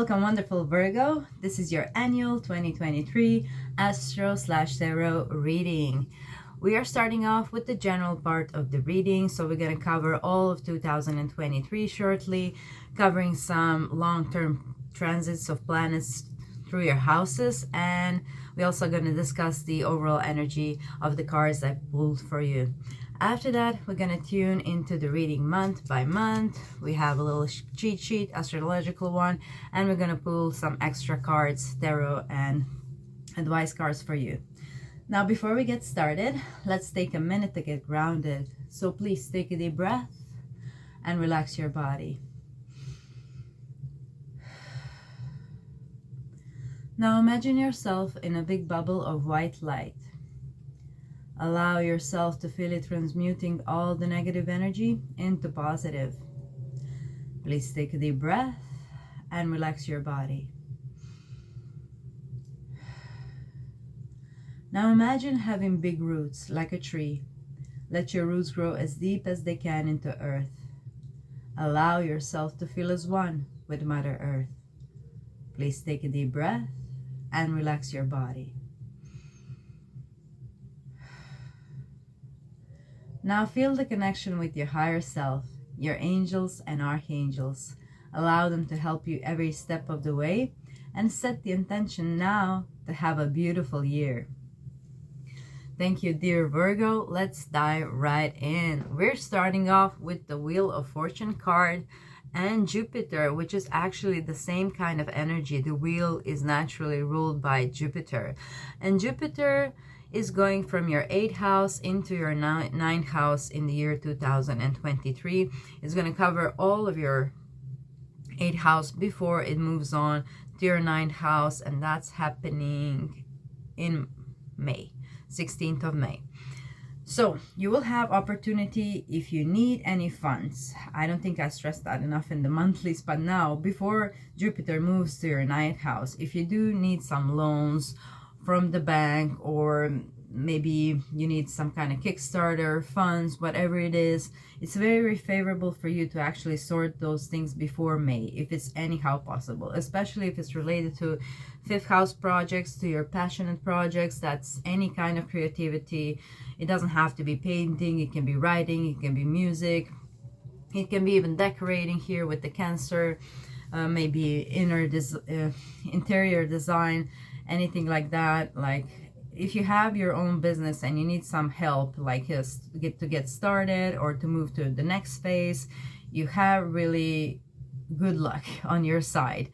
Welcome, wonderful Virgo. This is your annual 2023 Astro/Tarot reading. We are starting off with the general part of the reading, so we're going to cover all of 2023 shortly, covering some long-term transits of planets through your houses, and we're also going to discuss the overall energy of the cards I pulled for you. After that, we're going to tune into the reading month by month. We have a little cheat sheet, astrological one, and we're going to pull some extra cards, tarot and advice cards for you. Now, before we get started, let's take a minute to get grounded. So please take a deep breath and relax your body. Now imagine yourself in a big bubble of white light. Allow yourself to feel it transmuting all the negative energy into positive. Please take a deep breath and relax your body. Now imagine having big roots like a tree. Let your roots grow as deep as they can into earth. Allow yourself to feel as one with Mother Earth. Please take a deep breath and relax your body. Now feel the connection with your higher self, your angels and archangels. Allow them to help you every step of the way and set the intention now to have a beautiful year. Thank you, dear Virgo. Let's dive right in. We're starting off with the Wheel of Fortune card and Jupiter, which is actually the same kind of energy. The wheel is naturally ruled by Jupiter. And Jupiter is going from your 8th house into your 9th house in the year 2023. It's going to cover all of your 8th house before it moves on to your 9th house, and that's happening in May, 16th of May. So you will have opportunity if you need any funds. I don't think I stressed that enough in the monthlies, but now before Jupiter moves to your 9th house, if you do need some loans from the bank, or maybe you need some kind of Kickstarter funds, whatever it is, it's very favorable for you to actually sort those things before May, if it's anyhow possible, especially if it's related to 5th house projects, to your passionate projects. That's any kind of creativity. It doesn't have to be painting, it can be writing, it can be music, it can be even decorating here with the Cancer, maybe interior design, anything like that. Like if you have your own business and you need some help, like just to get started or to move to the next phase, you have really good luck on your side.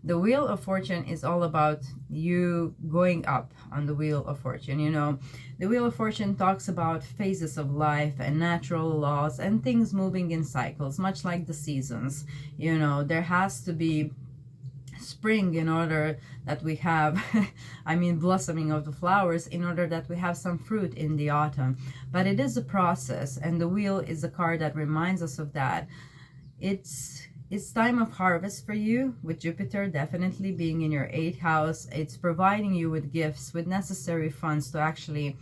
The Wheel of Fortune is all about you going up on the Wheel of Fortune. You know, the Wheel of Fortune talks about phases of life and natural laws and things moving in cycles, much like the seasons. You know, there has to be spring in order that we have blossoming of the flowers, in order that we have some fruit in the autumn. But it is a process, and the wheel is a card that reminds us of that. It's time of harvest for you, with Jupiter definitely being in your 8th house. It's providing you with gifts, with necessary funds to actually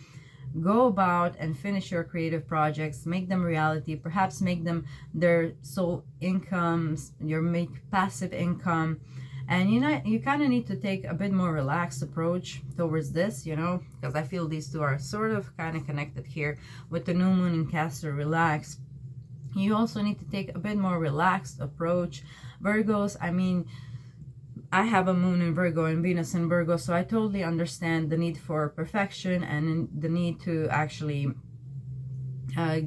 go about and finish your creative projects, make them reality, perhaps make them their sole incomes, make passive income. And you kind of need to take a bit more relaxed approach towards this, you know, because I feel these two are sort of kind of connected here with the new moon in Cancer. Relax. You also need to take a bit more relaxed approach, Virgos. I have a moon in Virgo and Venus in Virgo, so I totally understand the need for perfection and the need to actually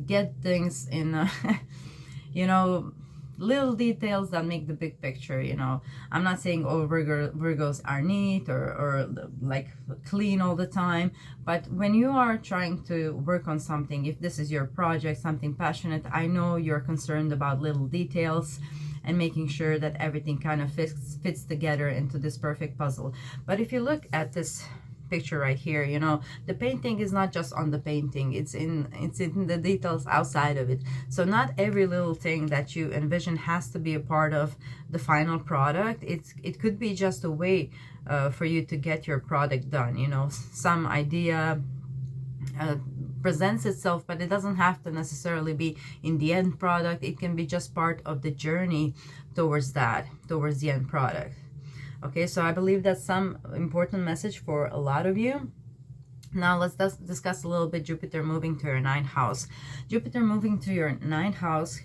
get things in, you know, little details that make the big picture. You know, I'm not saying all Virgos are neat or like clean all the time, but when you are trying to work on something, if this is your project, something passionate, I know you're concerned about little details and making sure that everything kind of fits together into this perfect puzzle. But if you look at this picture right here, you know, the painting is not just on the painting, it's in the details outside of it. So not every little thing that you envision has to be a part of the final product. It could be just a way for you to get your product done. You know, some idea presents itself, but it doesn't have to necessarily be in the end product. It can be just part of the journey towards the end product. Okay, so I believe that's some important message for a lot of you. Now let's discuss a little bit Jupiter moving to your 9th house. Jupiter moving to your 9th house,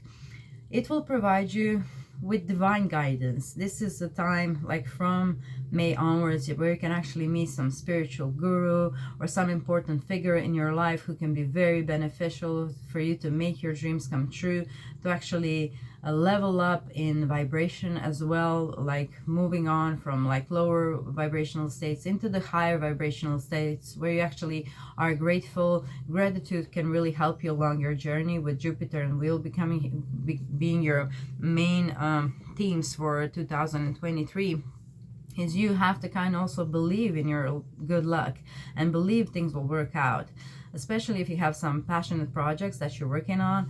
it will provide you with divine guidance. This is a time like from May onwards where you can actually meet some spiritual guru or some important figure in your life who can be very beneficial for you to make your dreams come true, to actually level up in vibration as well, like moving on from like lower vibrational states into the higher vibrational states where you actually are grateful. Gratitude can really help you along your journey with Jupiter and Wheel being your main themes for 2023. Is you have to kind of also believe in your good luck and believe things will work out, especially if you have some passionate projects that you're working on.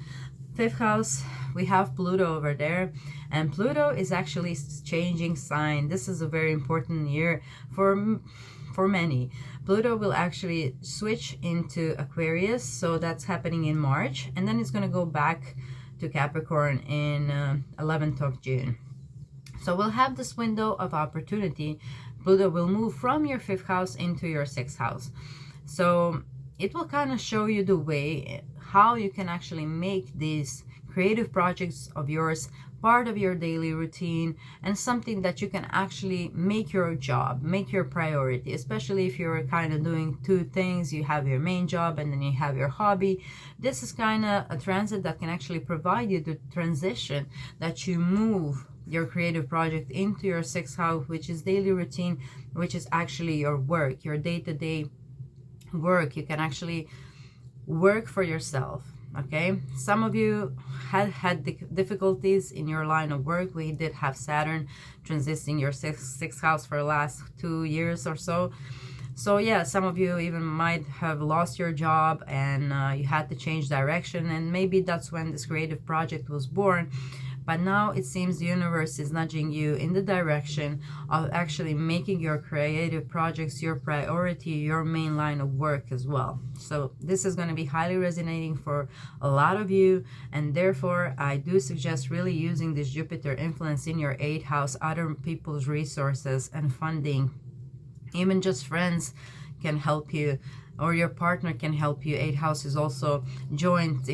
5th house, we have Pluto over there, and Pluto is actually changing sign. This is a very important year for many. Pluto will actually switch into Aquarius, so that's happening in March, and then it's going to go back to Capricorn in 11th of June. So we'll have this window of opportunity. Pluto will move from your 5th house into your 6th house. So it will kind of show you the way how you can actually make these creative projects of yours part of your daily routine and something that you can actually make your job, make your priority, especially if you're kind of doing two things. You have your main job and then you have your hobby. This is kind of a transit that can actually provide you the transition that you move your creative project into your 6th house, which is daily routine, which is actually your work, your day-to-day work. You can actually work for yourself. Okay, some of you had difficulties in your line of work. We did have Saturn transiting your sixth house for the last 2 years or so. So yeah, some of you even might have lost your job and you had to change direction, and maybe that's when this creative project was born. But now it seems the universe is nudging you in the direction of actually making your creative projects your priority, your main line of work as well. So this is going to be highly resonating for a lot of you. And therefore, I do suggest really using this Jupiter influence in your 8th house, other people's resources and funding. Even just friends can help you, or your partner can help you. 8th house is also joint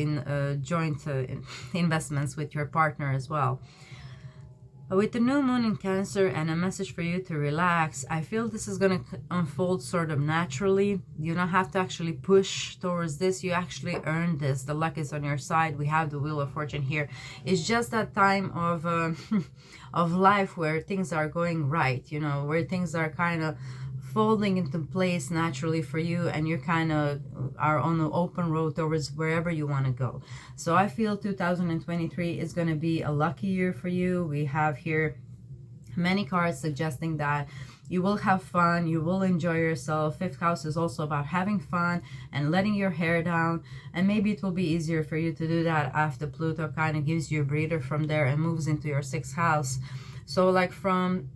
investments with your partner as well. With the new moon in Cancer and a message for you to relax, I feel this is going to unfold sort of naturally. You don't have to actually push towards this. You actually earn this. The luck is on your side. We have the Wheel of Fortune here. It's just that time of of life where things are going right, you know, where things are kind of folding into place naturally for you, and you kind of are on an open road towards wherever you want to go. So I feel 2023 is going to be a lucky year for you. We have here many cards suggesting that you will have fun, you will enjoy yourself. 5th house is also about having fun and letting your hair down, and maybe it will be easier for you to do that after Pluto kind of gives you a breather from there and moves into your 6th house. So like from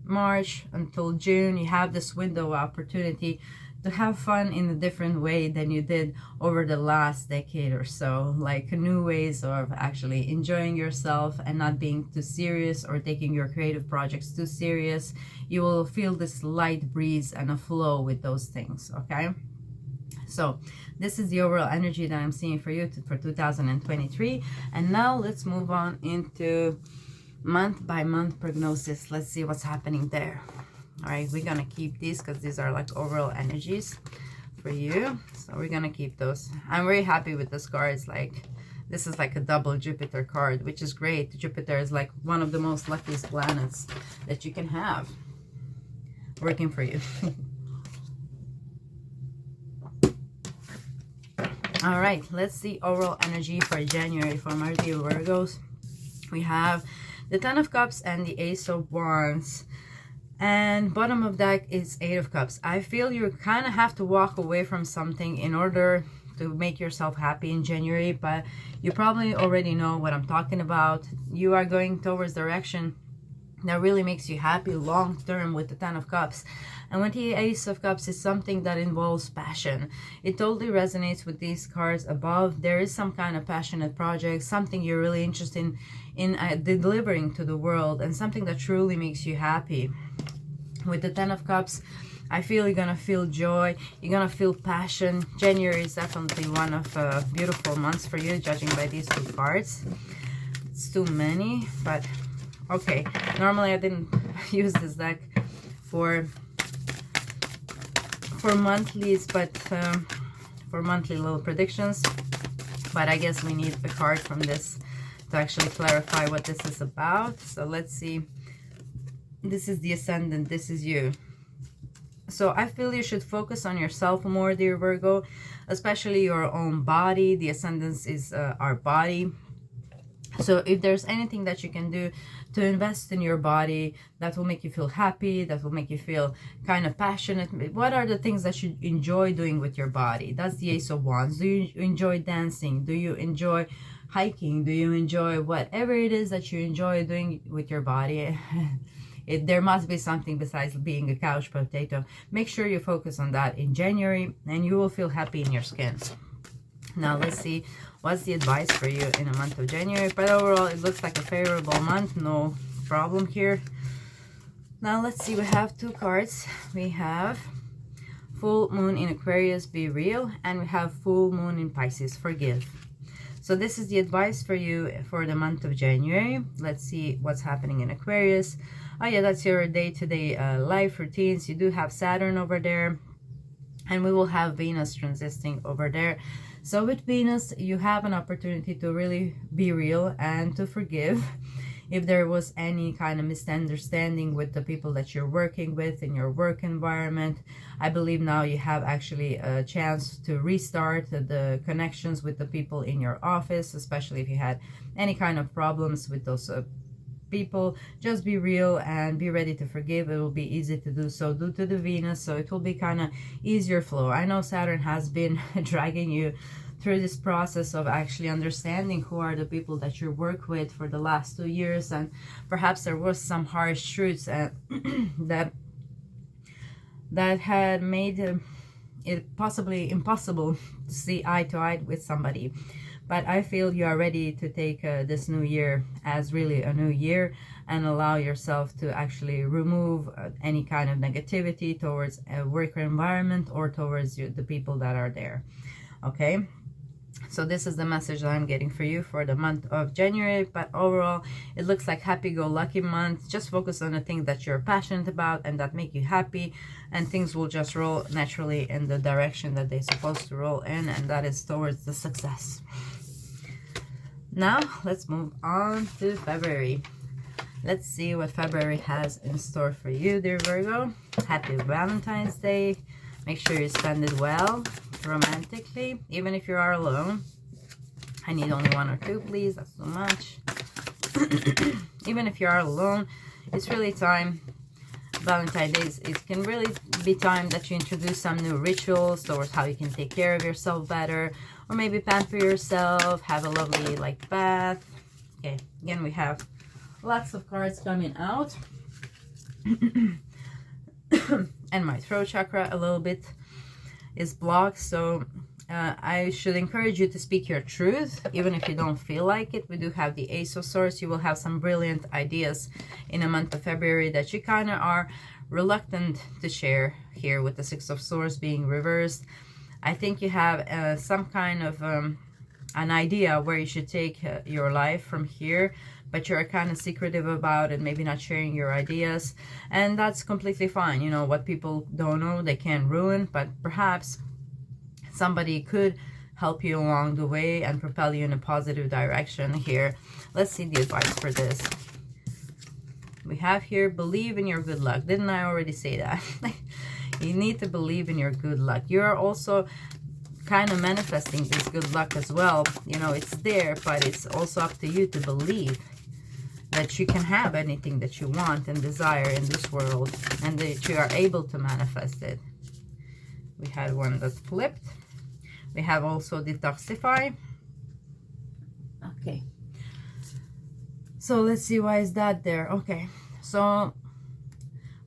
March until June, you have this window of opportunity to have fun in a different way than you did over the last decade or so, like new ways of actually enjoying yourself and not being too serious or taking your creative projects too serious. You will feel this light breeze and a flow with those things. Okay, so this is the overall energy that I'm seeing for you for 2023. And now let's move on into month by month prognosis. Let's see what's happening there. All right, we're gonna keep these because these are like overall energies for you, so we're gonna keep those. I'm very happy with this card. It's like, this is like a double Jupiter card, which is great. Jupiter is like one of the most luckiest planets that you can have working for you. All right, let's see overall energy for January for my dear Virgos. We have the 10 of Cups and the Ace of Wands, and bottom of deck is 8 of Cups. I feel you kind of have to walk away from something in order to make yourself happy in January, but you probably already know what I'm talking about. You are going towards direction that really makes you happy long term with the Ten of Cups. And with the Ace of Cups, is something that involves passion. It totally resonates with these cards above. There is some kind of passionate project, something you're really interested in delivering to the world, and something that truly makes you happy. With the Ten of Cups, I feel you're gonna feel joy, you're gonna feel passion. January is definitely one of beautiful months for you, judging by these two cards. It's too many, but okay. Normally I didn't use this deck for monthlies, but for monthly little predictions. But I guess we need a card from this to actually clarify what this is about. So let's see. This is the Ascendant, this is you. So I feel you should focus on yourself more, dear Virgo, especially your own body. The Ascendant is our body. So if there's anything that you can do to invest in your body that will make you feel happy, that will make you feel kind of passionate, what are the things that you enjoy doing with your body? That's the Ace of Wands. Do you enjoy dancing? Do you enjoy hiking? Do you enjoy whatever it is that you enjoy doing with your body? There must be something besides being a couch potato. Make sure you focus on that in January, and you will feel happy in your skin. Now let's see what's the advice for you in the month of January. But overall, it looks like a favorable month. No problem here. Now let's see. We have two cards. We have Full Moon in Aquarius, Be Real. And we have Full Moon in Pisces, Forgive. So this is the advice for you for the month of January. Let's see what's happening in Aquarius. Oh yeah, that's your day-to-day life routines. You do have Saturn over there. And we will have Venus transiting over there. So with Venus, you have an opportunity to really be real and to forgive. If there was any kind of misunderstanding with the people that you're working with in your work environment, I believe now you have actually a chance to restart the connections with the people in your office, especially if you had any kind of problems with those people. Just be real and be ready to forgive. It will be easy to do so due to the Venus, so it will be kind of easier flow. I know Saturn has been dragging you through this process of actually understanding who are the people that you work with for the last 2 years, and perhaps there was some harsh truths that had made it possibly impossible to see eye to eye with somebody. But I feel you are ready to take this new year as really a new year and allow yourself to actually remove any kind of negativity towards a work environment or towards the people that are there. Okay? So this is the message that I'm getting for you for the month of January. But overall, it looks like happy-go-lucky month. Just focus on the things that you're passionate about and that make you happy, and things will just roll naturally in the direction that they're supposed to roll in, and that is towards the success. Now, let's move on to February. Let's see what February has in store for you, dear Virgo. Happy Valentine's Day. Make sure you spend it well, romantically, even if you are alone. I need only 1 or 2, please. That's too much. Even if you are alone, it's really time. Valentine's Day, it can really be time that you introduce some new rituals towards how you can take care of yourself better, or maybe pamper yourself, have a lovely bath. Okay, again, we have lots of cards coming out. And my throat chakra a little bit is blocked, so I should encourage you to speak your truth, even if you don't feel like it. We do have the Ace of Swords. You will have some brilliant ideas in the month of February that you kind of are reluctant to share here, with the Six of Swords being reversed. I think you have some kind of an idea where you should take your life from here, but you're kind of secretive about it, maybe not sharing your ideas, and that's completely fine. You know, what people don't know, they can't ruin, but perhaps somebody could help you along the way and propel you in a positive direction here. Let's see the advice for this. We have here, believe in your good luck. Didn't I already say that? You need to believe in your good luck. You're also kind of manifesting this good luck as well. You know, it's there, but it's also up to you to believe that you can have anything that you want and desire in this world, and that you are able to manifest it. We had one that flipped. We have also detoxify. Okay. So let's see, why is that there? Okay. So So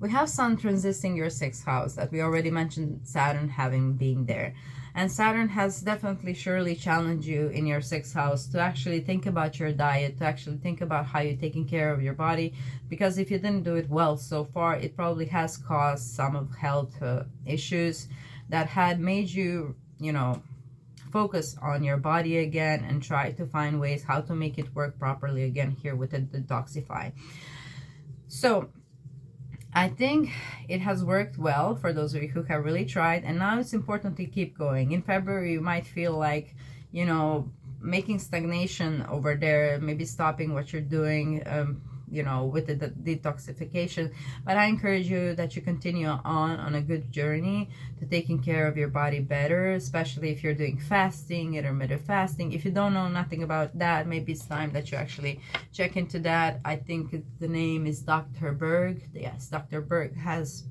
we have Sun transiting your 6th house that we already mentioned, Saturn being there. And Saturn has definitely surely challenged you in your 6th house to actually think about your diet, to actually think about how you're taking care of your body. Because if you didn't do it well so far, it probably has caused some of health issues that had made you, you know, focus on your body again and try to find ways how to make it work properly again here with the detoxify. So I think it has worked well for those of you who have really tried, and now it's important to keep going. In February, you might feel like, you know, making stagnation over there, maybe stopping what you're doing, you know, with the detoxification. But I encourage you that you continue on a good journey to taking care of your body better, especially if you're doing fasting, intermittent fasting. If you don't know nothing about that, maybe it's time that you actually check into that. I think the name is Dr. Berg. Yes, Dr. Berg has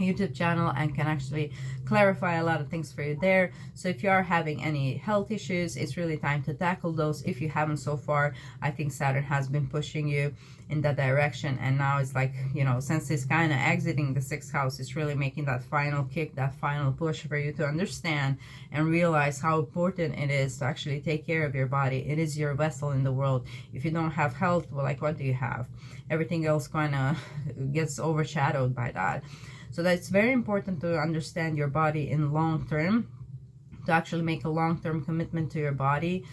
YouTube channel and can actually clarify a lot of things for you there. So if you are having any health issues, it's really time to tackle those. If you haven't so far, I think Saturn has been pushing you in that direction, and now it's like, you know, since it's kind of exiting the 6th house, it's really making that final kick, that final push for you to understand and realize how important it is to actually take care of your body. It is your vessel in the world. If you don't have health, well, like, what do you have? Everything else kind of gets overshadowed by that. So that's very important to understand your body in long term, to actually make a long-term commitment to your body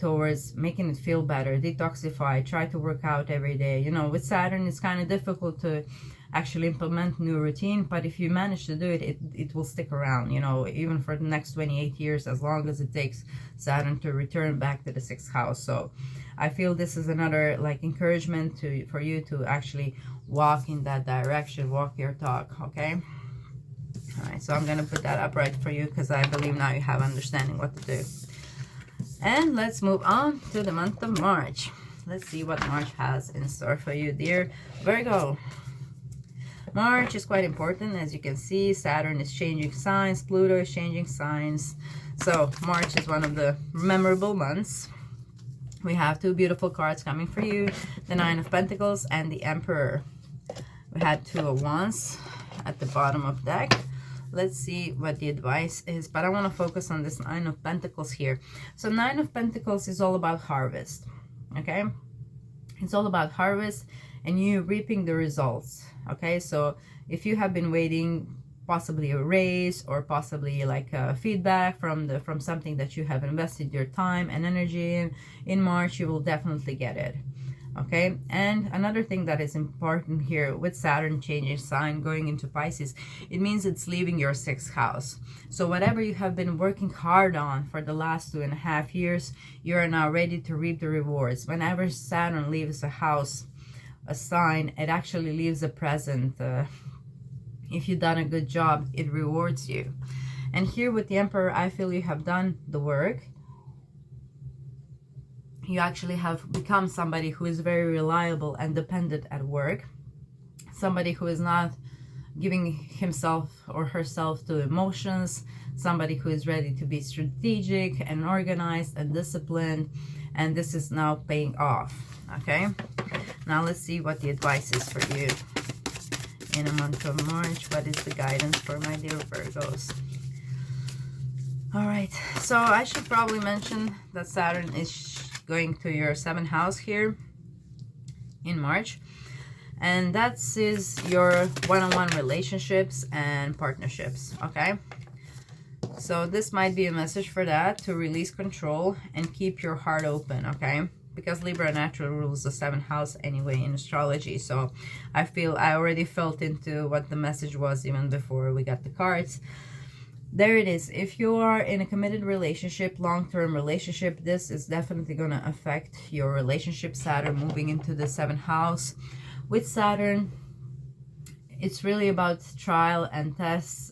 towards making it feel better, detoxify, try to work out every day. You know, with Saturn, it's kind of difficult to actually implement new routine, but if you manage to do it, it will stick around, you know, even for the next 28 years, as long as it takes Saturn to return back to the 6th house. So I feel this is another like encouragement for you to actually walk in that direction, walk your talk, okay? All right, so I'm gonna put that up right for you because I believe now you have understanding what to do. And let's move on to the month of March. Let's see what March has in store for you, dear Virgo. March is quite important. As you can see, Saturn is changing signs, Pluto is changing signs. So March is one of the memorable months. We have two beautiful cards coming for you, the Nine of Pentacles and the Emperor. We had Two of Wands at the bottom of the deck. Let's see what the advice is, but I want to focus on this Nine of Pentacles here. So Nine of Pentacles is all about harvest, okay? It's all about harvest and you reaping the results, okay? So if you have been waiting possibly a raise or possibly like feedback from something that you have invested your time and energy in March, you will definitely get it. Okay, and another thing that is important here with Saturn changing sign going into Pisces, it means it's leaving your 6th house. So whatever you have been working hard on for the last 2.5 years, you are now ready to reap the rewards. Whenever Saturn leaves a house, a sign, it actually leaves a present. If you've done a good job, it rewards you. And here with the Emperor, I feel you have done the work. You actually have become somebody who is very reliable and dependent at work. Somebody who is not giving himself or herself to emotions. Somebody who is ready to be strategic and organized and disciplined. And this is now paying off. Okay? Now let's see what the advice is for you in a month of March. What is the guidance for my dear Virgos? All right. So I should probably mention that Saturn is going to your 7th house here in March, and that is your one-on-one relationships and partnerships. Okay, so this might be a message for that, to release control and keep your heart open. Okay, because Libra natural rules the 7th house anyway in astrology, so I feel I already felt into what the message was even before we got the cards. There it is. If you are in a committed relationship, long-term relationship, this is definitely going to affect your relationship. Saturn moving into the 7th house. With Saturn, it's really about trial and tests.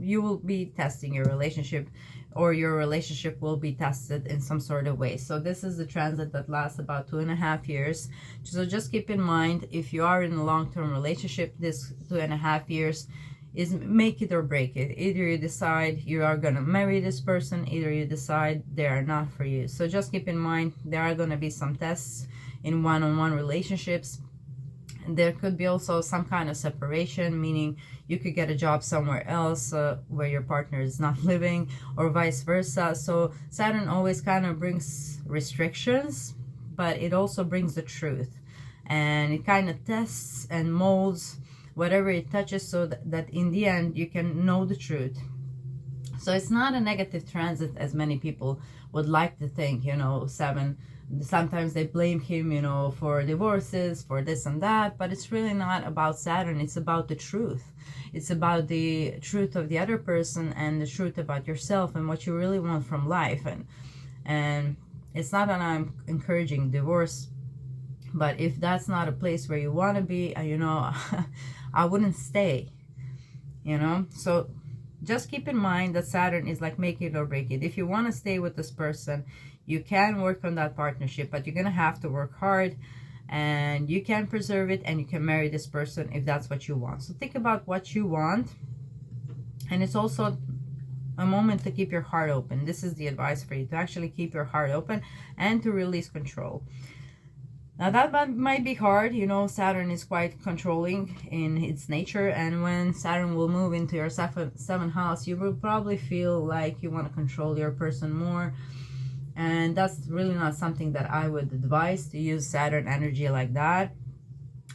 You will be testing your relationship, or your relationship will be tested in some sort of way. So this is the transit that lasts about 2.5 years. So just keep in mind, if you are in a long-term relationship, this 2.5 years is make it or break it. Either you decide you are going to marry this person, either you decide they are not for you. So just keep in mind, there are going to be some tests in one-on-one relationships. There could be also some kind of separation, meaning you could get a job somewhere else where your partner is not living, or vice versa. So Saturn always kind of brings restrictions, but it also brings the truth, and it kind of tests and molds whatever it touches, so that in the end you can know the truth. So it's not a negative transit as many people would like to think. You know, 7, sometimes they blame him, you know, for divorces, for this and that, but it's really not about Saturn. It's about the truth. It's about the truth of the other person, and the truth about yourself, and what you really want from life. And it's not that I'm encouraging divorce, but if that's not a place where you want to be, you know, I wouldn't stay, you know. So just keep in mind that Saturn is like make it or break it. If you want to stay with this person, you can work on that partnership, but you're going to have to work hard, and you can preserve it, and you can marry this person if that's what you want. So think about what you want, and it's also a moment to keep your heart open. This is the advice for you, to actually keep your heart open and to release control. Now that might be hard, you know. Saturn is quite controlling in its nature, and when Saturn will move into your seventh house, you will probably feel like you want to control your person more, and that's really not something that I would advise, to use Saturn energy like that.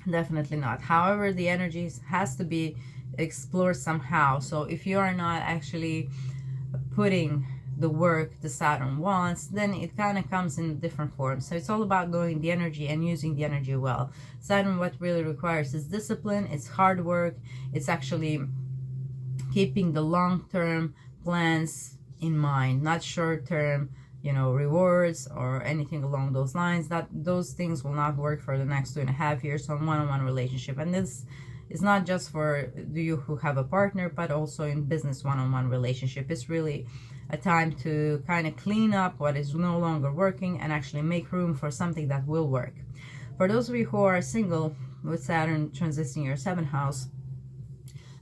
Definitely not. However, the energy has to be explored somehow. So if you are not actually putting the work the Saturn wants, then it kind of comes in different forms. So it's all about knowing the energy and using the energy well. Saturn, what really requires is discipline, it's hard work, it's actually keeping the long-term plans in mind, not short-term, you know, rewards or anything along those lines. That those things will not work for the next 2.5 years on one-on-one relationship. And this is not just for you who have a partner, but also in business one-on-one relationship. It's really a time to kind of clean up what is no longer working and actually make room for something that will work. For those of you who are single with Saturn transiting your 7th house,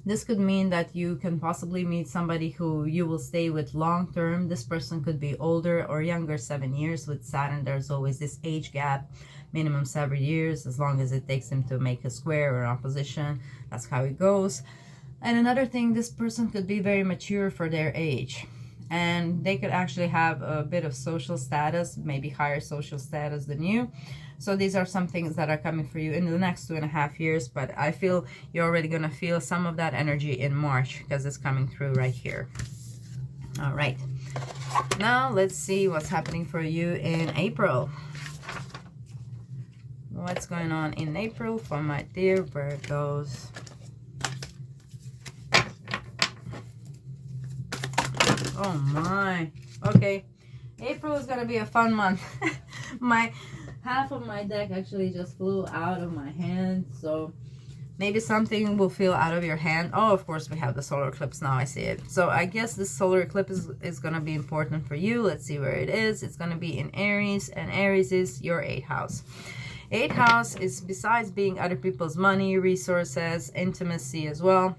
this could mean that you can possibly meet somebody who you will stay with long term. This person could be older or younger, 7 years. With Saturn, there's always this age gap, minimum 7 years, as long as it takes him to make a square or an opposition. That's how it goes. And another thing, this person could be very mature for their age, and they could actually have a bit of social status, maybe higher social status than you. So these are some things that are coming for you in the next 2.5 years, but I feel you're already going to feel some of that energy in March, because it's coming through right here. All right, now let's see what's happening for you in April. What's going on in April for my dear Virgos? Oh my. Okay, April is gonna be a fun month. Half of my deck actually just flew out of my hand, so maybe something will feel out of your hand. Oh, of course we have the solar eclipse now, I see it. So I guess this solar eclipse is gonna be important for you. Let's see where it is. It's gonna be in Aries, and Aries is your 8th house. 8th house is, besides being other people's money, resources, intimacy as well,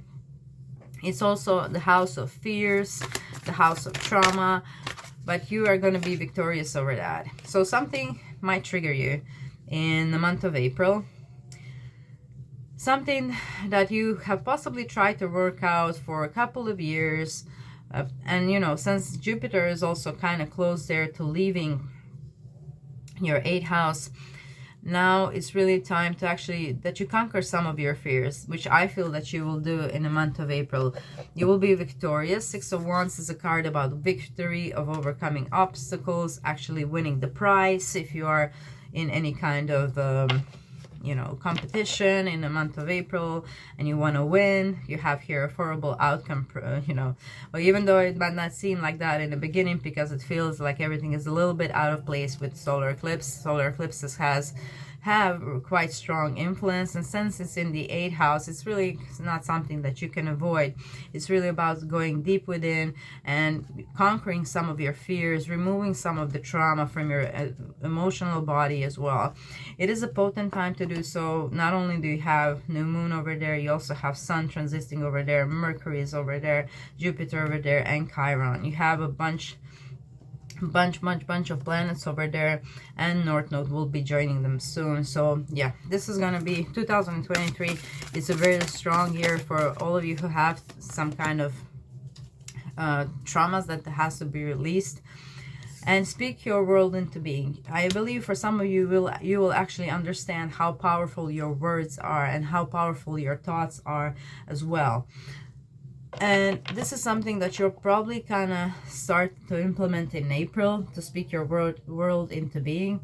it's also the house of fears, the house of trauma, but you are going to be victorious over that. So something might trigger you in the month of April. Something that you have possibly tried to work out for a couple of years. And, you know, since Jupiter is also kind of close there to leaving your 8th house, now it's really time to actually that you conquer some of your fears, which I feel that you will do in the month of April. You will be victorious. 6 of Wands is a card about victory, of overcoming obstacles, actually winning the prize. If you are in any kind of you know, competition in the month of April and you want to win, you have here a horrible outcome, you know. Well, even though it might not seem like that in the beginning, because it feels like everything is a little bit out of place with solar eclipse. Solar eclipses have quite strong influence, and since it's in the 8th house, it's really not something that you can avoid. It's really about going deep within and conquering some of your fears, removing some of the trauma from your emotional body as well. It is a potent time to do so. Not only do you have new moon over there, you also have sun transiting over there, Mercury is over there, Jupiter over there, and Chiron. You have a bunch bunch of planets over there, and North Node will be joining them soon. So yeah, this is gonna be 2023. It's a very strong year for all of you who have some kind of traumas that has to be released, and speak your world into being. I believe for some of you, you will actually understand how powerful your words are and how powerful your thoughts are as well. And this is something that you'll probably kind of start to implement in April, to speak your world into being.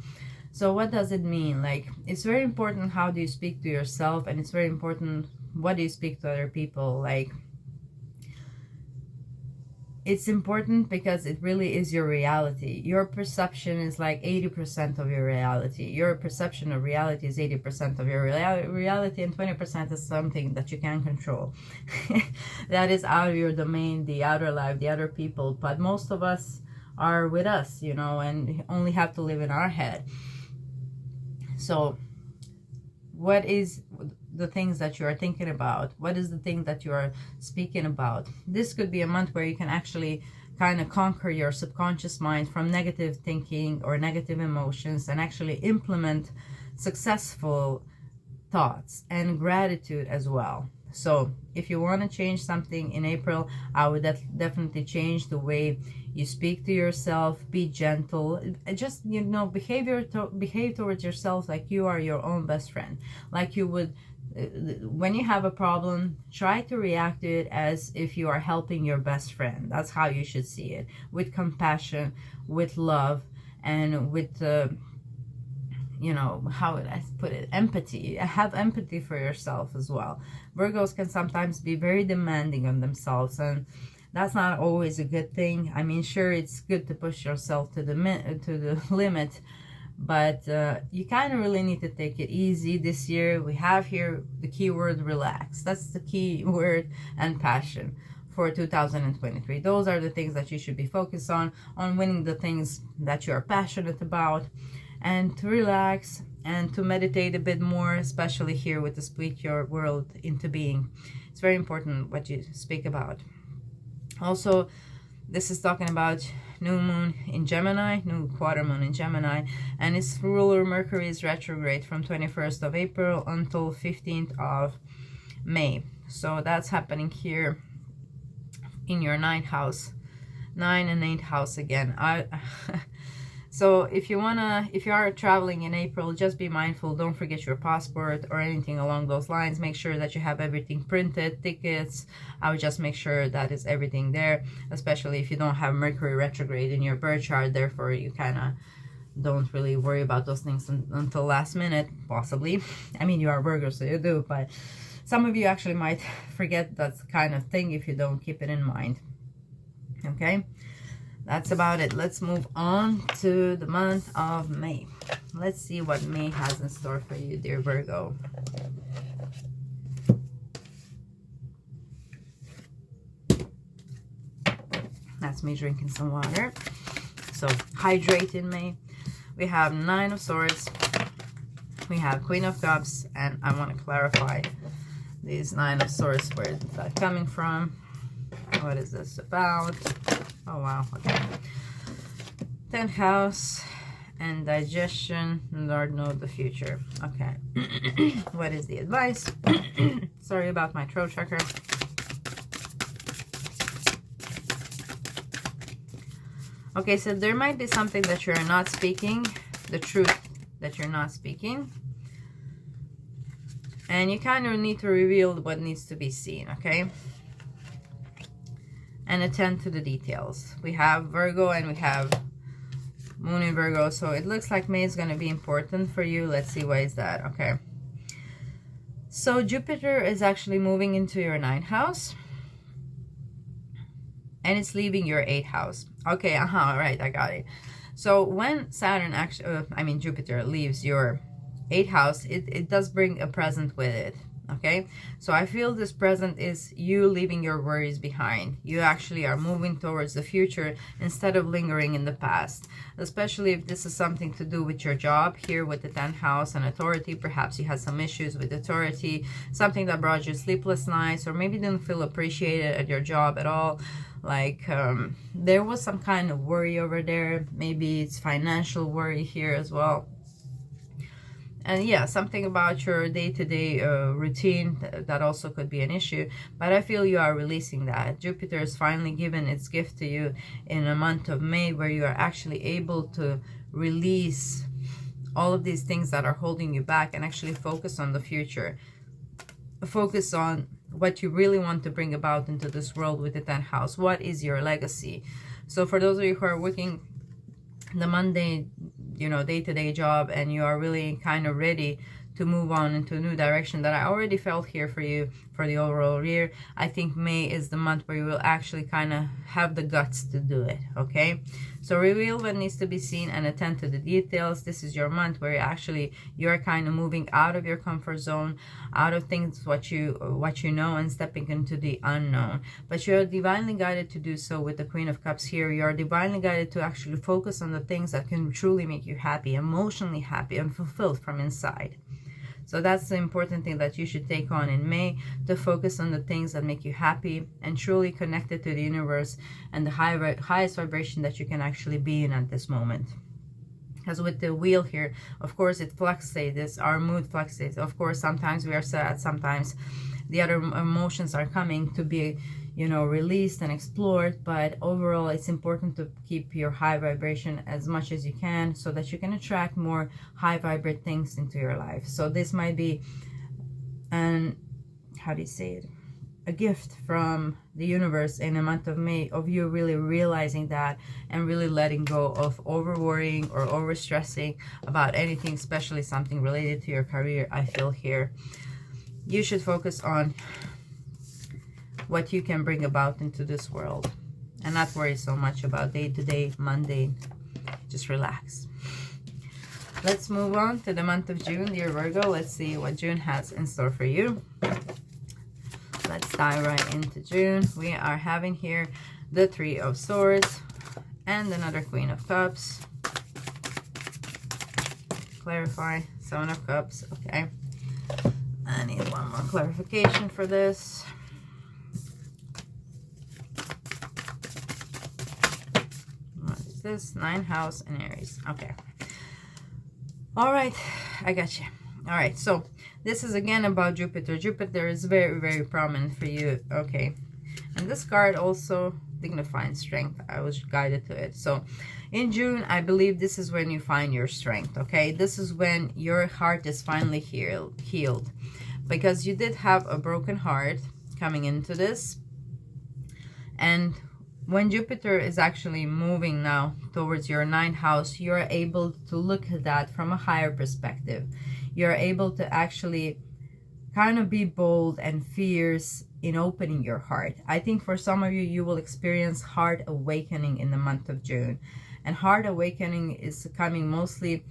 So what does it mean? Like, it's very important how do you speak to yourself, and it's very important what do you speak to other people. Like, it's important because it really is your reality. Your perception is like 80% of your reality. Your perception of reality is 80% of your reality, and 20% is something that you can control. That is out of your domain, the outer life, the other people. But most of us are with us, you know, and only have to live in our head. So what is the things that you are thinking about? What is the thing that you are speaking about? This could be a month where you can actually kind of conquer your subconscious mind from negative thinking or negative emotions, and actually implement successful thoughts and gratitude as well. So if you want to change something in April, I would definitely change the way you speak to yourself. Be gentle. Just, you know, behave towards yourself like you are your own best friend. Like you would, when you have a problem, try to react to it as if you are helping your best friend. That's how you should see it. With compassion, with love, and with you know, how would I put it? Empathy. Have empathy for yourself as well. Virgos can sometimes be very demanding on themselves, and that's not always a good thing. I mean, sure, it's good to push yourself to the limit, but you kind of really need to take it easy this year. We have here the keyword relax. That's the key word, and passion for 2023. Those are the things that you should be focused on winning the things that you are passionate about, and to relax and to meditate a bit more, especially here with the speak your world into being. It's very important what you speak about. Also, this is talking about new moon in Gemini, new quarter moon in Gemini, and its ruler Mercury is retrograde from 21st of April until 15th of May. So that's happening here in your 9th house, 9 and 8th house again. So if you are traveling in April, just be mindful. Don't forget your passport or anything along those lines. Make sure that you have everything printed, tickets. I would just make sure that is everything there, especially if you don't have Mercury retrograde in your birth chart. Therefore, you kind of don't really worry about those things until last minute, possibly. I mean, you are Virgo, so you do, but some of you actually might forget that kind of thing if you don't keep it in mind. Okay? That's about it. Let's move on to the month of May. Let's see what May has in store for you, dear Virgo. That's me drinking some water. So hydrate in May. We have 9 of Swords. We have Queen of Cups. And I want to clarify these 9 of Swords. Where is that coming from? What is this about? Oh, wow. Okay. 10th house and digestion. Lord knows the future. Okay. What is the advice? Sorry about my throat chakra. Okay, so there might be something that you're not speaking, the truth that you're not speaking. And you kind of need to reveal what needs to be seen, okay? And attend to the details. We have Virgo and we have Moon in Virgo. So it looks like May is going to be important for you. Let's see why is that. Okay. So Jupiter is actually moving into your 9th house. And it's leaving your 8th house. Okay, right, I got it. So when Saturn actually, Jupiter leaves your 8th house, it does bring a present with it. Okay, so I feel this present is you leaving your worries behind. You actually are moving towards the future instead of lingering in the past, especially if this is something to do with your job here with the 10th house and authority. Perhaps you had some issues with authority, something that brought you sleepless nights, or maybe didn't feel appreciated at your job at all. Like there was some kind of worry over there. Maybe it's financial worry here as well. And yeah, something about your day-to-day routine, that also could be an issue. But I feel you are releasing that. Jupiter is finally given its gift to you in the month of May, where you are actually able to release all of these things that are holding you back and actually focus on the future. Focus on what you really want to bring about into this world with the 10th house. What is your legacy? So for those of you who are working the mundane, you know, day-to-day job, and you are really kind of ready to move on into a new direction, that I already felt here for you for the overall year, I think May is the month where you will actually kind of have the guts to do it. Okay, so reveal what needs to be seen and attend to the details. This is your month where you're kind of moving out of your comfort zone, out of things what you know, and stepping into the unknown. But you're divinely guided to do so with the Queen of Cups here. You're divinely guided to actually focus on the things that can truly make you happy, emotionally happy and fulfilled from inside. So that's the important thing that you should take on in May, to focus on the things that make you happy and truly connected to the universe and the highest vibration that you can actually be in at this moment. Because with the wheel here, of course, it fluctuates, our mood fluctuates. Of course, sometimes we are sad, sometimes the other emotions are coming to be, you know, released and explored. But overall, it's important to keep your high vibration as much as you can, so that you can attract more high vibrant things into your life. So this might be how do you say it, a gift from the universe in the month of May, of you really realizing that and really letting go of over worrying or over stressing about anything, especially something related to your career. I feel here you should focus on what you can bring about into this world and not worry so much about day-to-day mundane. Just relax. Let's move on to the month of June, dear Virgo. Let's see what June has in store for you. Let's dive right into June. We are having here the Three of Swords and another Queen of Cups. Clarify. Seven of Cups. Okay. I need one more clarification for this. What is this? 9th house and Aries. Okay. All right. I got you. All right. So this is again about Jupiter. Jupiter is very, very prominent for you. Okay. And this card also dignifying strength. I was guided to it. So in June, I believe this is when you find your strength. Okay. This is when your heart is finally healed. Because you did have a broken heart coming into this. And when Jupiter is actually moving now towards your 9th house, you're able to look at that from a higher perspective. You're able to actually kind of be bold and fierce in opening your heart. I think for some of you, you will experience heart awakening in the month of June. And heart awakening is coming mostly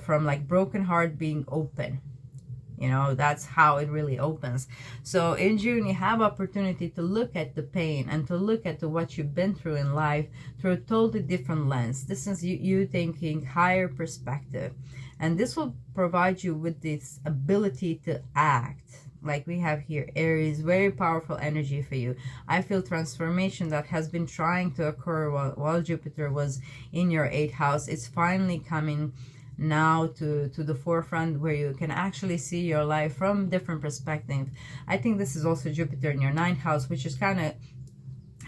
from like broken heart being open. You know, that's how it really opens. So in June, you have opportunity to look at the pain and to look at what you've been through in life through a totally different lens. This is you thinking higher perspective. And this will provide you with this ability to act. Like we have here, Aries, very powerful energy for you. I feel transformation that has been trying to occur while Jupiter was in your 8th house. It's finally coming now to the forefront, where you can actually see your life from different perspective. I think this is also Jupiter in your 9th house, which is kind of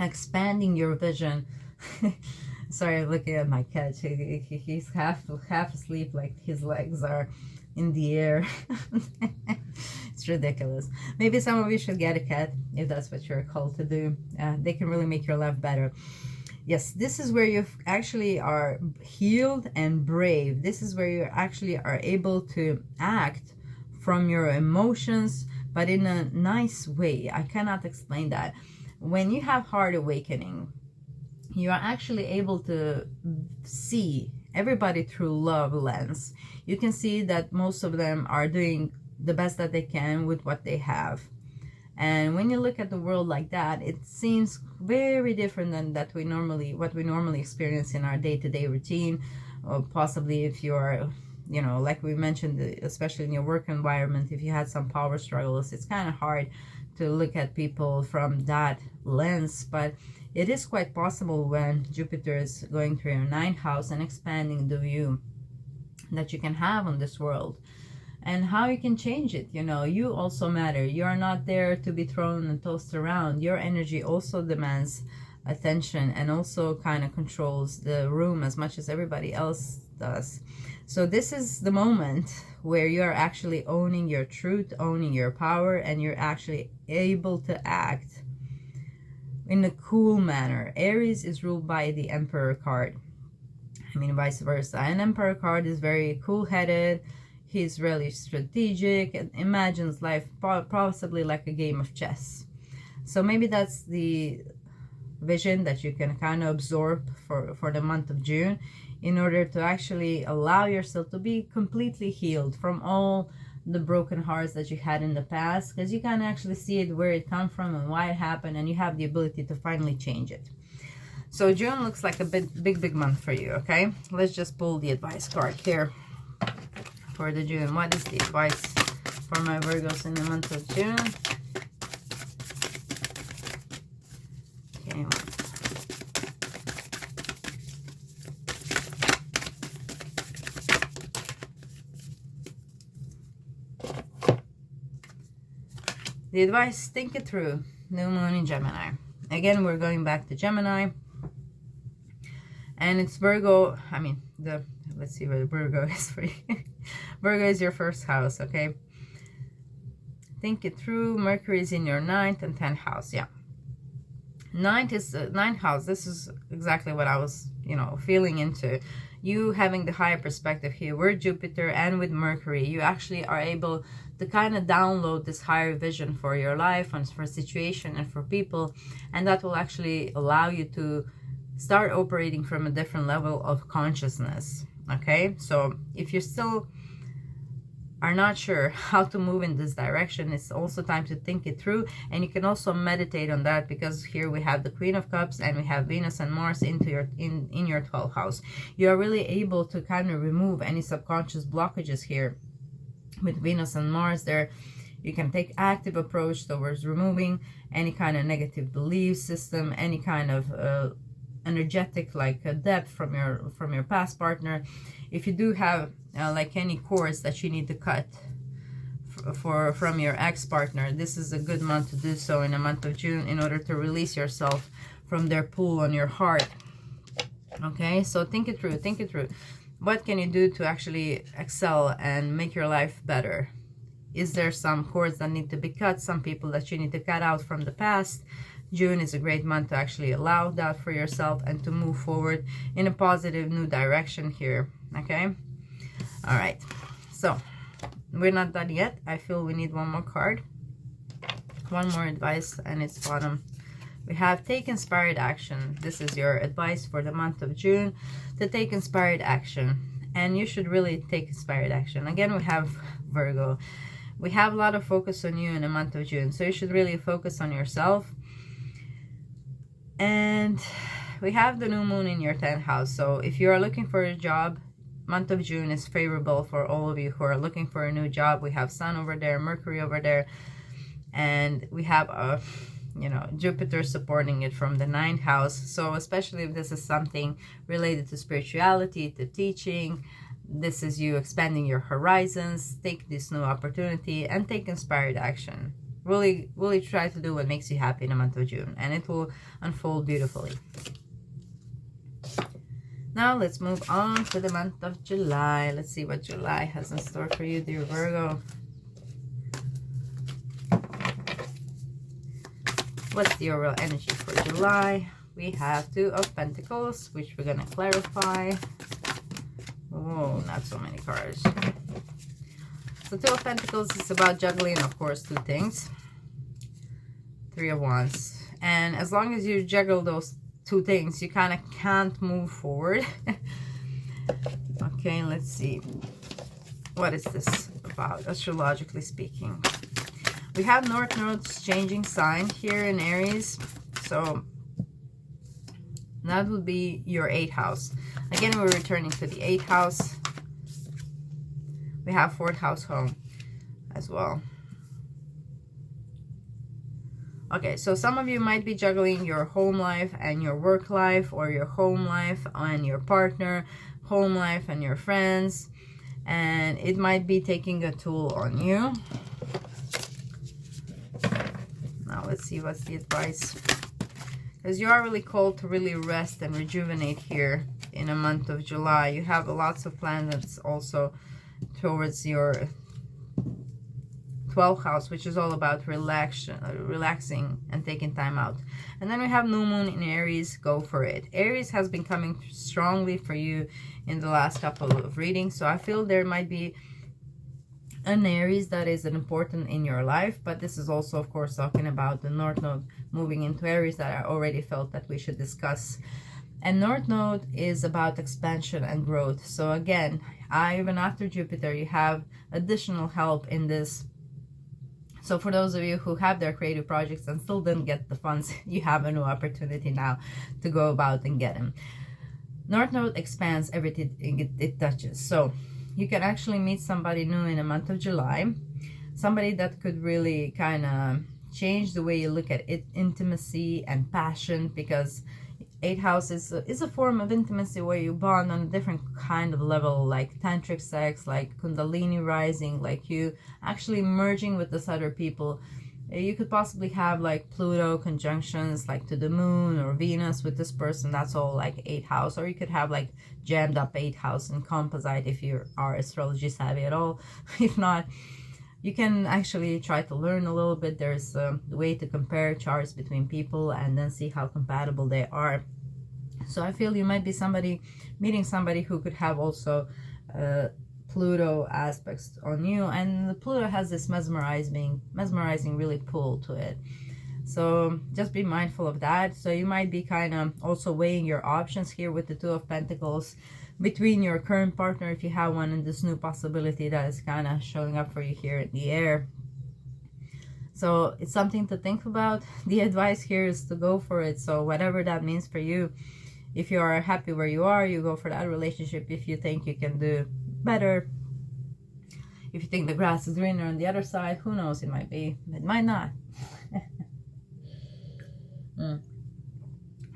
expanding your vision. Sorry, I'm looking at my cat. He's half asleep, like his legs are in the air. It's ridiculous. Maybe some of you should get a cat if that's what you're called to do. They can really make your life better. Yes, this is where you actually are healed and brave. This is where you actually are able to act from your emotions, but in a nice way. I cannot explain that. When you have heart awakening, you are actually able to see everybody through love lens. You can see that most of them are doing the best that they can with what they have. And when you look at the world like that, it seems very different than what we normally experience in our day-to-day routine. Or possibly if you are, you know, like we mentioned, especially in your work environment, if you had some power struggles, it's kind of hard to look at people from that lens. But it is quite possible when Jupiter is going through your 9th house and expanding the view that you can have on this world and how you can change it. You know, you also matter. You are not there to be thrown and tossed around. Your energy also demands attention and also kind of controls the room as much as everybody else does. So this is the moment where you are actually owning your truth, owning your power, and you're actually able to act in a cool manner. Aries is ruled by the Emperor card. I mean, vice versa. An Emperor card is very cool-headed. He's really strategic and imagines life possibly like a game of chess. So maybe that's the vision that you can kind of absorb for the month of June, in order to actually allow yourself to be completely healed from all the broken hearts that you had in the past, because you can actually see it, where it come from and why it happened, and you have the ability to finally change it. So June looks like a big month for you. Okay, let's just pull the advice card here for the June. What is the advice for my Virgos in the month of June? Okay. The advice, think it through. New moon in Gemini. Again, we're going back to Gemini. And it's Virgo. I mean, let's see where the Virgo is for you. Virgo is your 1st house, okay? Think it through. Mercury is in your 9th and 10th house. Yeah. 9th is 9th house. This is exactly what I was, feeling into. You having the higher perspective here. With Jupiter and with Mercury, you actually are able to kind of download this higher vision for your life and for situation and for people. And that will actually allow you to start operating from a different level of consciousness. Okay, so if you still are not sure how to move in this direction, it's also time to think it through. And you can also meditate on that, because here we have the Queen of Cups and we have Venus and Mars into your in your 12th house. You are really able to kind of remove any subconscious blockages here. With Venus and Mars there, you can take active approach towards removing any kind of negative belief system, any kind of energetic depth from your past partner. If you do have like any cords that you need to cut from your ex-partner, this is a good month to do so in the month of June, in order to release yourself from their pull on your heart. Okay, so think it through. Think it through. What can you do to actually excel and make your life better? Is there some cords that need to be cut? Some people that you need to cut out from the past? June is a great month to actually allow that for yourself and to move forward in a positive new direction here. Okay? All right. So, we're not done yet. I feel we need one more card. One more advice, and it's bottom. We have take inspired action. This is your advice for the month of June, to take inspired action. And you should really take inspired action. Again, we have Virgo. We have a lot of focus on you in the month of June. So you should really focus on yourself. And we have the new moon in your 10th house. So if you are looking for a job, month of June is favorable for all of you who are looking for a new job. We have Sun over there, Mercury over there. And we have a Jupiter supporting it from the 9th house. So especially if this is something related to spirituality, to teaching, this is you expanding your horizons. Take this new opportunity and take inspired action. Really try to do what makes you happy in the month of June, and it will unfold beautifully. Now let's move on to the month of July. Let's see what July has in store for you, dear Virgo. What's the overall energy for July? We have Two of Pentacles, which we're going to clarify. Oh, not so many cards. So Two of Pentacles is about juggling, of course, two things. Three of Wands. And as long as you juggle those two things, you kind of can't move forward. Okay, let's see. What is this about, astrologically speaking? We have North Node's changing sign here in Aries. So that would be your 8th house. Again, we're returning to the 8th house. We have 4th house home as well. Okay, so some of you might be juggling your home life and your work life, or your home life and your partner, home life and your friends, and it might be taking a toll on you. Now let's see what's the advice. Because you are really called to really rest and rejuvenate here in a month of July. You have lots of plans also towards your 12th house, which is all about relaxing and taking time out. And then we have new moon in Aries. Go for it. Aries has been coming strongly for you in the last couple of readings, so I feel there might be an Aries that is important in your life, but this is also, of course, talking about the North Node moving into Aries that I already felt that we should discuss. And North Node is about expansion and growth. So again, even after Jupiter, you have additional help in this. So for those of you who have their creative projects and still didn't get the funds, you have a new opportunity now to go about and get them. North Node expands everything it touches. So you can actually meet somebody new in the month of July. Somebody that could really kind of change the way you look at it, intimacy and passion, because 8th house is a form of intimacy where you bond on a different kind of level, like tantric sex, like kundalini rising, like you actually merging with this other people. You could possibly have like Pluto conjunctions, like to the moon or Venus with this person. That's all like 8th house. Or you could have like jammed up 8th house and composite if you are astrology savvy at all. If not, you can actually try to learn a little bit. There's a way to compare charts between people and then see how compatible they are. So I feel you might be meeting somebody who could have also Pluto aspects on you, and Pluto has this mesmerizing really pull to it. So just be mindful of that. So you might be kind of also weighing your options here with the Two of Pentacles between your current partner, if you have one, and this new possibility that is kind of showing up for you here in the air. So it's something to think about. The advice here is to go for it. So whatever that means for you, if you are happy where you are, you go for that relationship. If you think you can do better, if you think the grass is greener on the other side, who knows, it might be, it might not.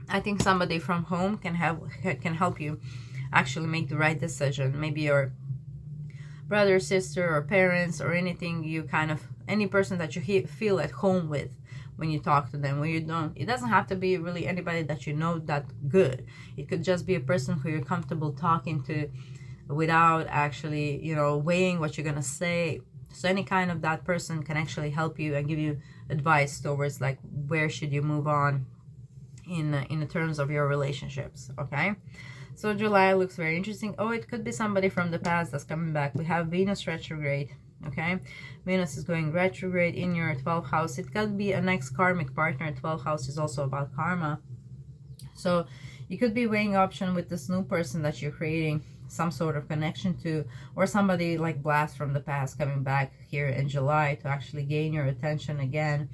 I think somebody from home can help you actually make the right decision. Maybe your brother, sister, or parents, or anything, you kind of, any person that you feel at home with when you talk to them. When you don't, it doesn't have to be really anybody that you know that good. It could just be a person who you're comfortable talking to without actually, you know, weighing what you're gonna say. So any kind of that person can actually help you and give you advice towards like where should you move on in the terms of your relationships. Okay, so July looks very interesting. Oh, it could be somebody from the past that's coming back. We have Venus retrograde. Okay, Venus is going retrograde in your 12th house. It could be an ex-karmic partner. 12th house is also about karma. So you could be weighing option with this new person that you're creating some sort of connection to, or somebody like blast from the past coming back here in July to actually gain your attention again.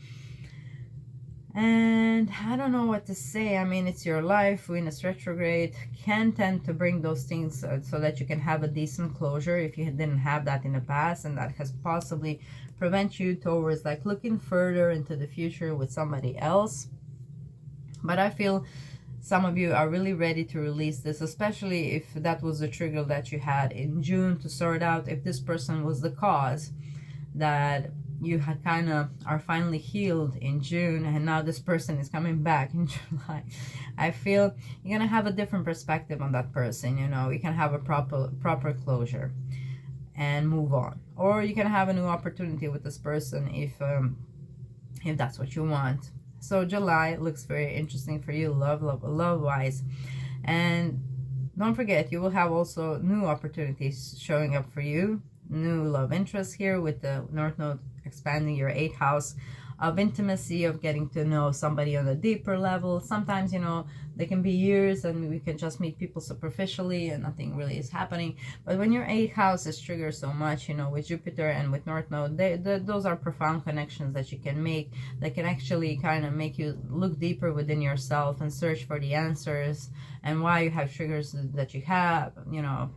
And I don't know what to say. I mean, it's your life. Venus retrograde can tend to bring those things so that you can have a decent closure if you didn't have that in the past, and that has possibly prevent you towards like looking further into the future with somebody else. But I feel some of you are really ready to release this, especially if that was the trigger that you had in June to sort out if this person was the cause that you had kind of are finally healed in June, and now this person is coming back in July. I feel you're gonna have a different perspective on that person. You know, you can have a proper closure and move on, or you can have a new opportunity with this person if that's what you want. So July looks very interesting for you, love wise. And don't forget, you will have also new opportunities showing up for you, new love interests here with the North Node expanding your 8th house of intimacy, of getting to know somebody on a deeper level. Sometimes, you know, they can be years and we can just meet people superficially and nothing really is happening. But when your 8th house is triggered so much, you know, with Jupiter and with North Node, those are profound connections that you can make that can actually kind of make you look deeper within yourself and search for the answers and why you have triggers that you have. You know,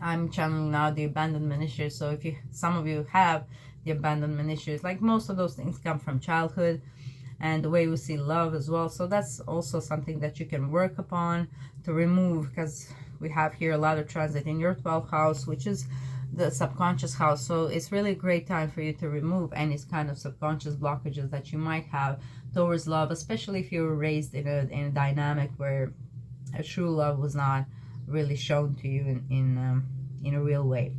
I'm channeling now the abandonment issues. So if some of you have the abandonment issues, like most of those things come from childhood. and the way we see love as well. So that's also something that you can work upon to remove, because we have here a lot of transit in your 12th house, which is the subconscious house. So it's really a great time for you to remove any kind of subconscious blockages that you might have towards love, especially if you were raised in a dynamic where a true love was not really shown to you in a real way.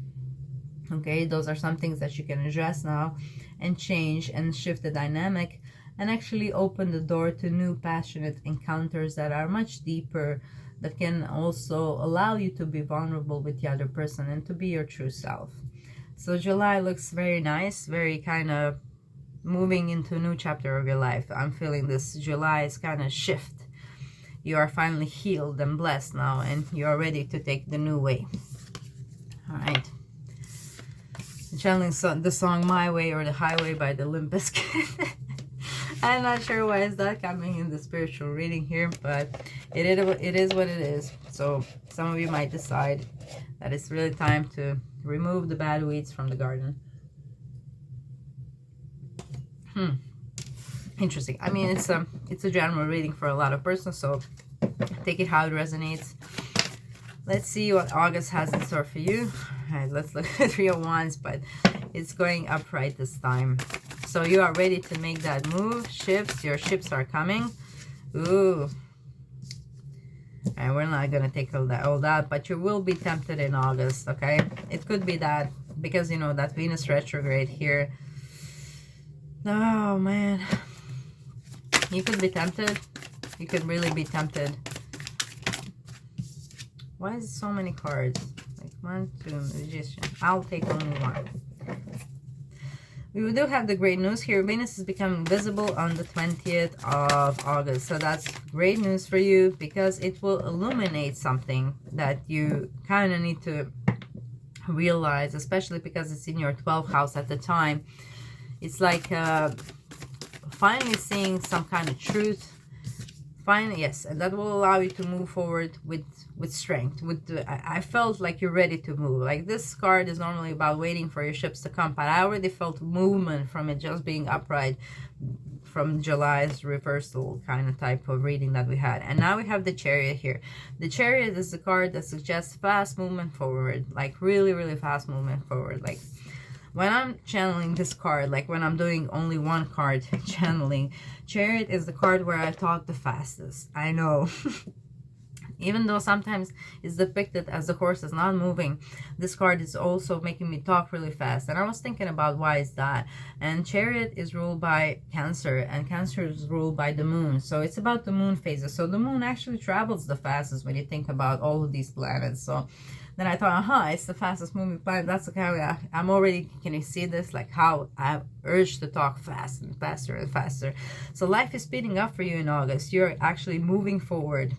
Okay, those are some things that you can address now and change and shift the dynamic, and actually open the door to new passionate encounters that are much deeper, that can also allow you to be vulnerable with the other person and to be your true self. So July looks very nice, very kind of moving into a new chapter of your life. I'm feeling this July is kind of shift. You are finally healed and blessed now, and you are ready to take the new way. All right. Channeling the song My Way or the Highway by the Limp Bizkit. I'm not sure why is that coming in the spiritual reading here, but it is what it is. So some of you might decide that it's really time to remove the bad weeds from the garden. Interesting. I mean, it's a general reading for a lot of persons, so take it how it resonates. Let's see what August has in store for you. All right, let's look at 3 of Wands, but it's going upright this time. So you are ready to make that move. Ships, your ships are coming. Ooh. And we're not going to take all that, but you will be tempted in August, okay? It could be that, because, you know, that Venus retrograde here. Oh, man. You could be tempted. You could really be tempted. Why is so many cards? Like 1, 2, Magician. I'll take only 1. We do have the great news here. Venus is becoming visible on the 20th of August. So that's great news for you, because it will illuminate something that you kind of need to realize, especially because it's in your 12th house at the time. It's like finally seeing some kind of truth. Finally, yes, and that will allow you to move forward with strength. I felt like you're ready to move. Like, this card is normally about waiting for your ships to come, but I already felt movement from it just being upright from July's reversal kind of type of reading that we had. And now we have the Chariot here. The Chariot is the card that suggests fast movement forward, like really, really fast movement forward. Like, when I'm channeling this card, like when I'm doing only one card channeling, Chariot is the card where I talk the fastest. I know. Even though sometimes it's depicted as the horse is not moving, this card is also making me talk really fast. And I was thinking about why is that. And Chariot is ruled by Cancer, and Cancer is ruled by the moon. So it's about the moon phases. So the moon actually travels the fastest when you think about all of these planets. So then I thought, it's the fastest moving planet. That's the kind of, I'm already, can you see this? Like how I urge to talk fast and faster and faster. So life is speeding up for you in August. You're actually moving forward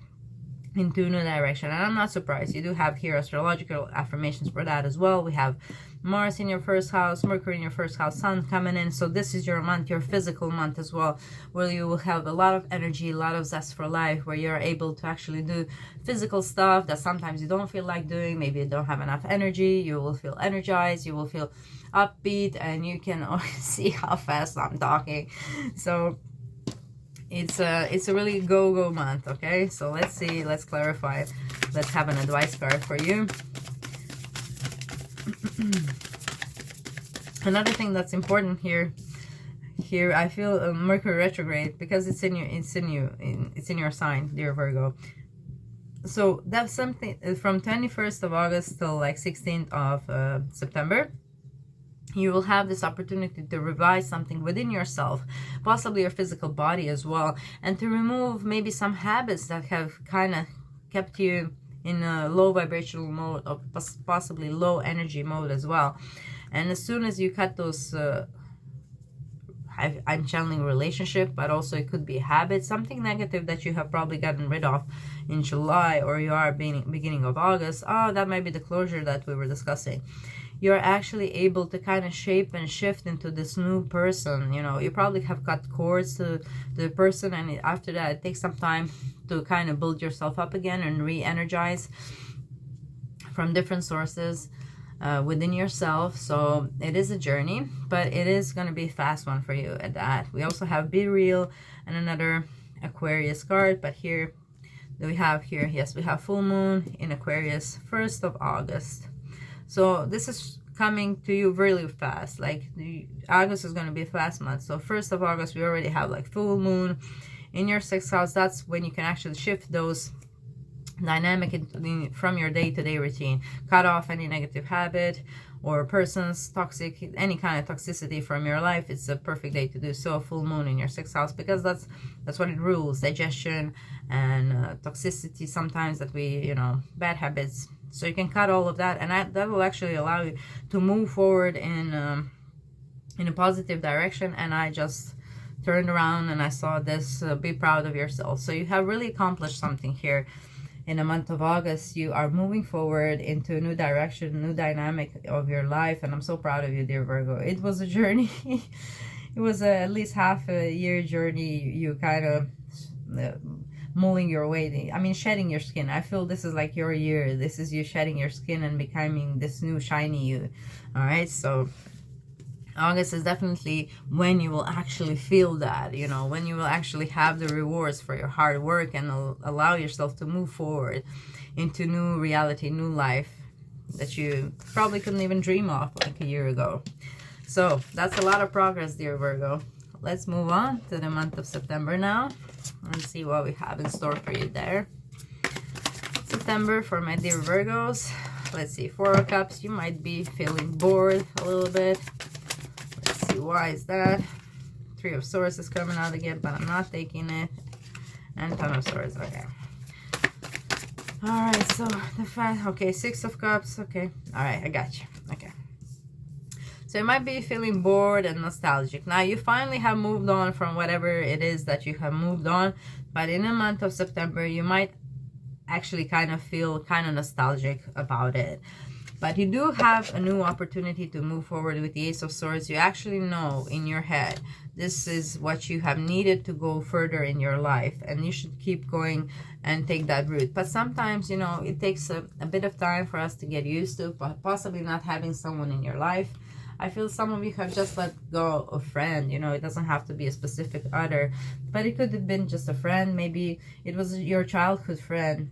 into a new direction, and I'm not surprised. You do have here astrological affirmations for that as well. We have Mars in your first house, Mercury in your first house, Sun coming in. So this is your month, your physical month as well, where you will have a lot of energy, a lot of zest for life, where you're able to actually do physical stuff that sometimes you don't feel like doing. Maybe you don't have enough energy. You will feel energized, you will feel upbeat, and you can see how fast I'm talking. So it's a really go month. Okay, so let's see, let's clarify, let's have an advice card for you. Another thing that's important here I feel Mercury retrograde, because it's in your sign, dear Virgo. So that's something from 21st of August till like 16th of September. You will have this opportunity to revise something within yourself, possibly your physical body as well, and to remove maybe some habits that have kind of kept you in a low vibrational mode, or possibly low energy mode as well. And as soon as you cut those, I'm channeling relationship, but also it could be habits, something negative that you have probably gotten rid of in July, or you are beginning of August. That might be the closure that we were discussing. You're actually able to kind of shape and shift into this new person. You know, you probably have cut cords to the person, and after that it takes some time to kind of build yourself up again and re-energize from different sources. within yourself. So it is a journey, but it is going to be a fast one for you at that. We also have Be Real and another Aquarius card, but here we have here, yes, we have full moon in Aquarius, 1st of August. So this is coming to you really fast. Like August is going to be a fast month. So 1st of August, we already have like full moon in your 6th house. That's when you can actually shift those dynamic from your day-to-day routine, cut off any negative habit or persons, toxic, any kind of toxicity from your life. It's a perfect day to do so. Full moon in your 6th house, because that's what it rules, digestion and toxicity sometimes that we, you know, bad habits. So you can cut all of that, and that will actually allow you to move forward in a positive direction. And I just turned around and I saw this, be proud of yourself. So you have really accomplished something here. In the month of August, you are moving forward into a new direction, new dynamic of your life, and I'm so proud of you, dear Virgo. It was a journey. It was at least half a year journey. You kind of mulling your way, I mean, shedding your skin. I feel this is like your year. This is you shedding your skin and becoming this new shiny you. All right, so August is definitely when you will actually feel that, you know, when you will actually have the rewards for your hard work and allow yourself to move forward into new reality, new life that you probably couldn't even dream of like a year ago. So that's a lot of progress, dear Virgo. Let's move on to the month of September now and see what we have in store for you there. September for my dear Virgos. Let's see, 4 of Cups. You might be feeling bored a little bit. Why is that? 3 of Swords is coming out again, but I'm not taking it. And 10 of Swords. Okay. All right. So the fact. Okay. 6 of Cups. Okay. All right. I got you. Okay. So you might be feeling bored and nostalgic. Now you finally have moved on from whatever it is that you have moved on. But in the month of September, you might actually kind of feel kind of nostalgic about it. But you do have a new opportunity to move forward with the Ace of Swords. You actually know in your head, this is what you have needed to go further in your life. And you should keep going and take that route. But sometimes, you know, it takes a bit of time for us to get used to possibly not having someone in your life. I feel some of you have just let go of a friend. You know, it doesn't have to be a specific other. But it could have been just a friend. Maybe it was your childhood friend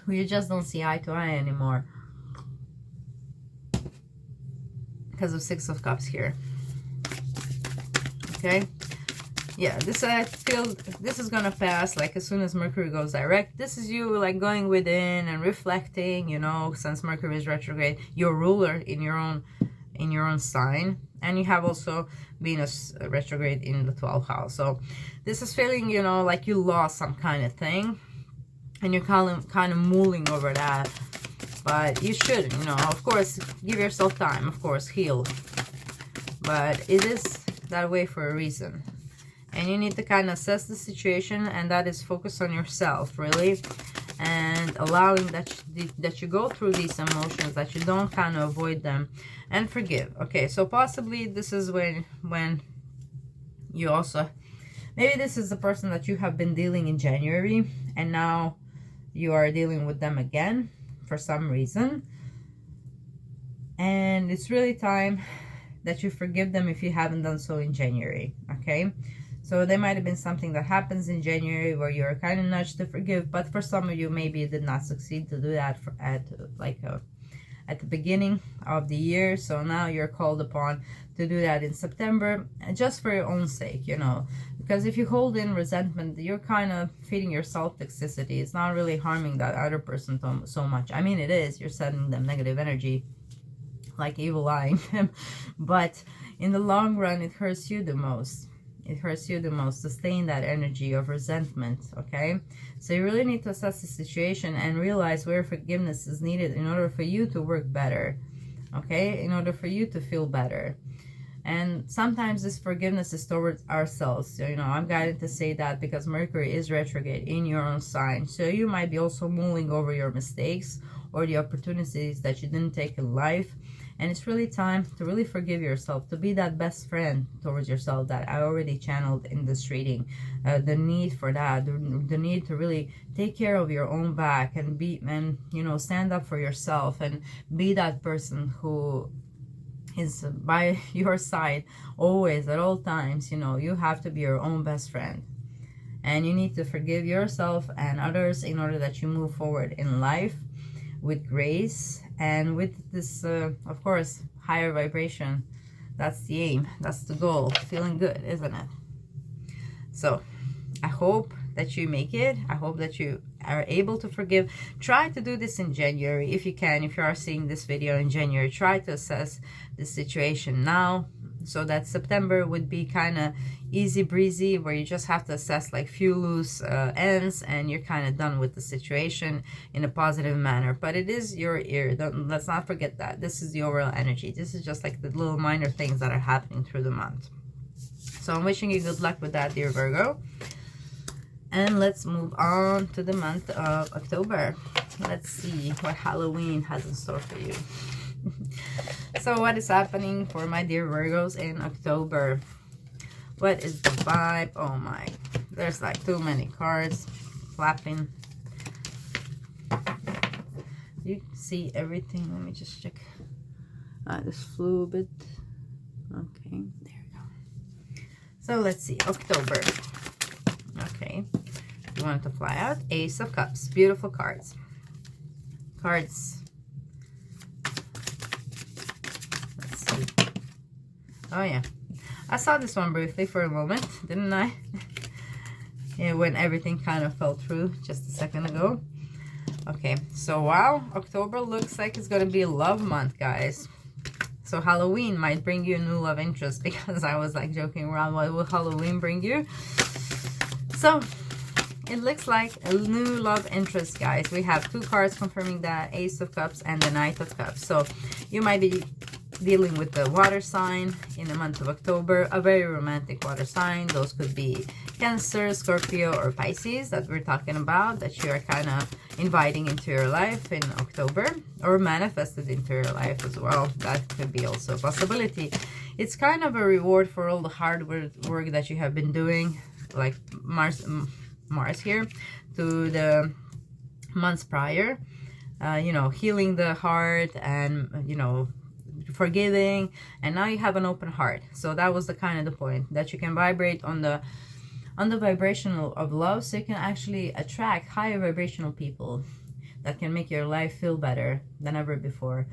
who you just don't see eye to eye anymore. Because of 6 of Cups here. Okay. Yeah, this I feel this is gonna pass like as soon as Mercury goes direct. This is you like going within and reflecting, you know, since Mercury is retrograde, your ruler in your own sign. And you have also Venus retrograde in the 12th house. So this is feeling, you know, like you lost some kind of thing. And you're kind of mulling over that. But you should, you know, of course, give yourself time, of course, heal. But it is that way for a reason. And you need to kind of assess the situation, and that is focus on yourself, really. And allowing that you go through these emotions, that you don't kind of avoid them, and forgive. Okay, so possibly this is when you also, maybe this is the person that you have been dealing in January, and now you are dealing with them again. For some reason, and it's really time that you forgive them if you haven't done so in January. Okay, so there might have been something that happens in January where you're kind of nudged to forgive, but for some of you maybe you did not succeed to do that at the beginning of the year. So now you're called upon to do that in September, just for your own sake, you know. Because if you hold in resentment, you're kind of feeding yourself toxicity. It's not really harming that other person so much. I mean, it is. You're sending them negative energy, like evil eyeing them. But in the long run, it hurts you the most. It hurts you the most to stay in that energy of resentment, okay? So you really need to assess the situation and realize where forgiveness is needed in order for you to work better, okay? In order for you to feel better. And sometimes this forgiveness is towards ourselves. So, you know, I'm guided to say that because Mercury is retrograde in your own sign. So you might be also mulling over your mistakes or the opportunities that you didn't take in life. And it's really time to really forgive yourself, to be that best friend towards yourself that I already channeled in this reading. The need for that, the need to really take care of your own back and you know, stand up for yourself and be that person who is by your side always, at all times. You know, you have to be your own best friend. And you need to forgive yourself and others in order that you move forward in life with grace and with this, of course, higher vibration. That's the aim. That's the goal. Feeling good, isn't it? So I hope that you make it. I hope that you are able to forgive. Try to do this in January if you can. If you are seeing this video in January, try to assess the situation now, so that September would be kind of easy breezy, where you just have to assess like few loose ends and you're kind of done with the situation in a positive manner. But it is your year. Let's not forget that. This is the overall energy. This is just like the little minor things that are happening through the month. So I'm wishing you good luck with that, dear Virgo. And let's move on to the month of October. Let's see what Halloween has in store for you. So what is happening for my dear Virgos in October? What is the vibe? Oh my, there's like too many cards flapping. You see everything. Let me just check. This flew a bit. Okay, there we go. So let's see, October. Okay, you want to fly out. Ace of Cups. Beautiful cards. Cards. Let's see. Oh yeah, I saw this one briefly for a moment, didn't I? Yeah, when everything kind of fell through just a second ago. Okay, so wow, October looks like it's gonna be a love month, guys. So Halloween might bring you a new love interest, because I was like joking around, what will Halloween bring you? So it looks like a new love interest, guys. We have two cards confirming that, Ace of Cups and the Knight of Cups. So you might be dealing with the water sign in the month of October, a very romantic water sign. Those could be Cancer, Scorpio, or Pisces that we're talking about, that you are kind of inviting into your life in October, or manifested into your life as well. That could be also a possibility. It's kind of a reward for all the hard work that you have been doing, like Mars here, to the months prior, you know, healing the heart and, you know, forgiving, and now you have an open heart. So that was the kind of the point, that you can vibrate on the vibrational of love, so you can actually attract higher vibrational people that can make your life feel better than ever before.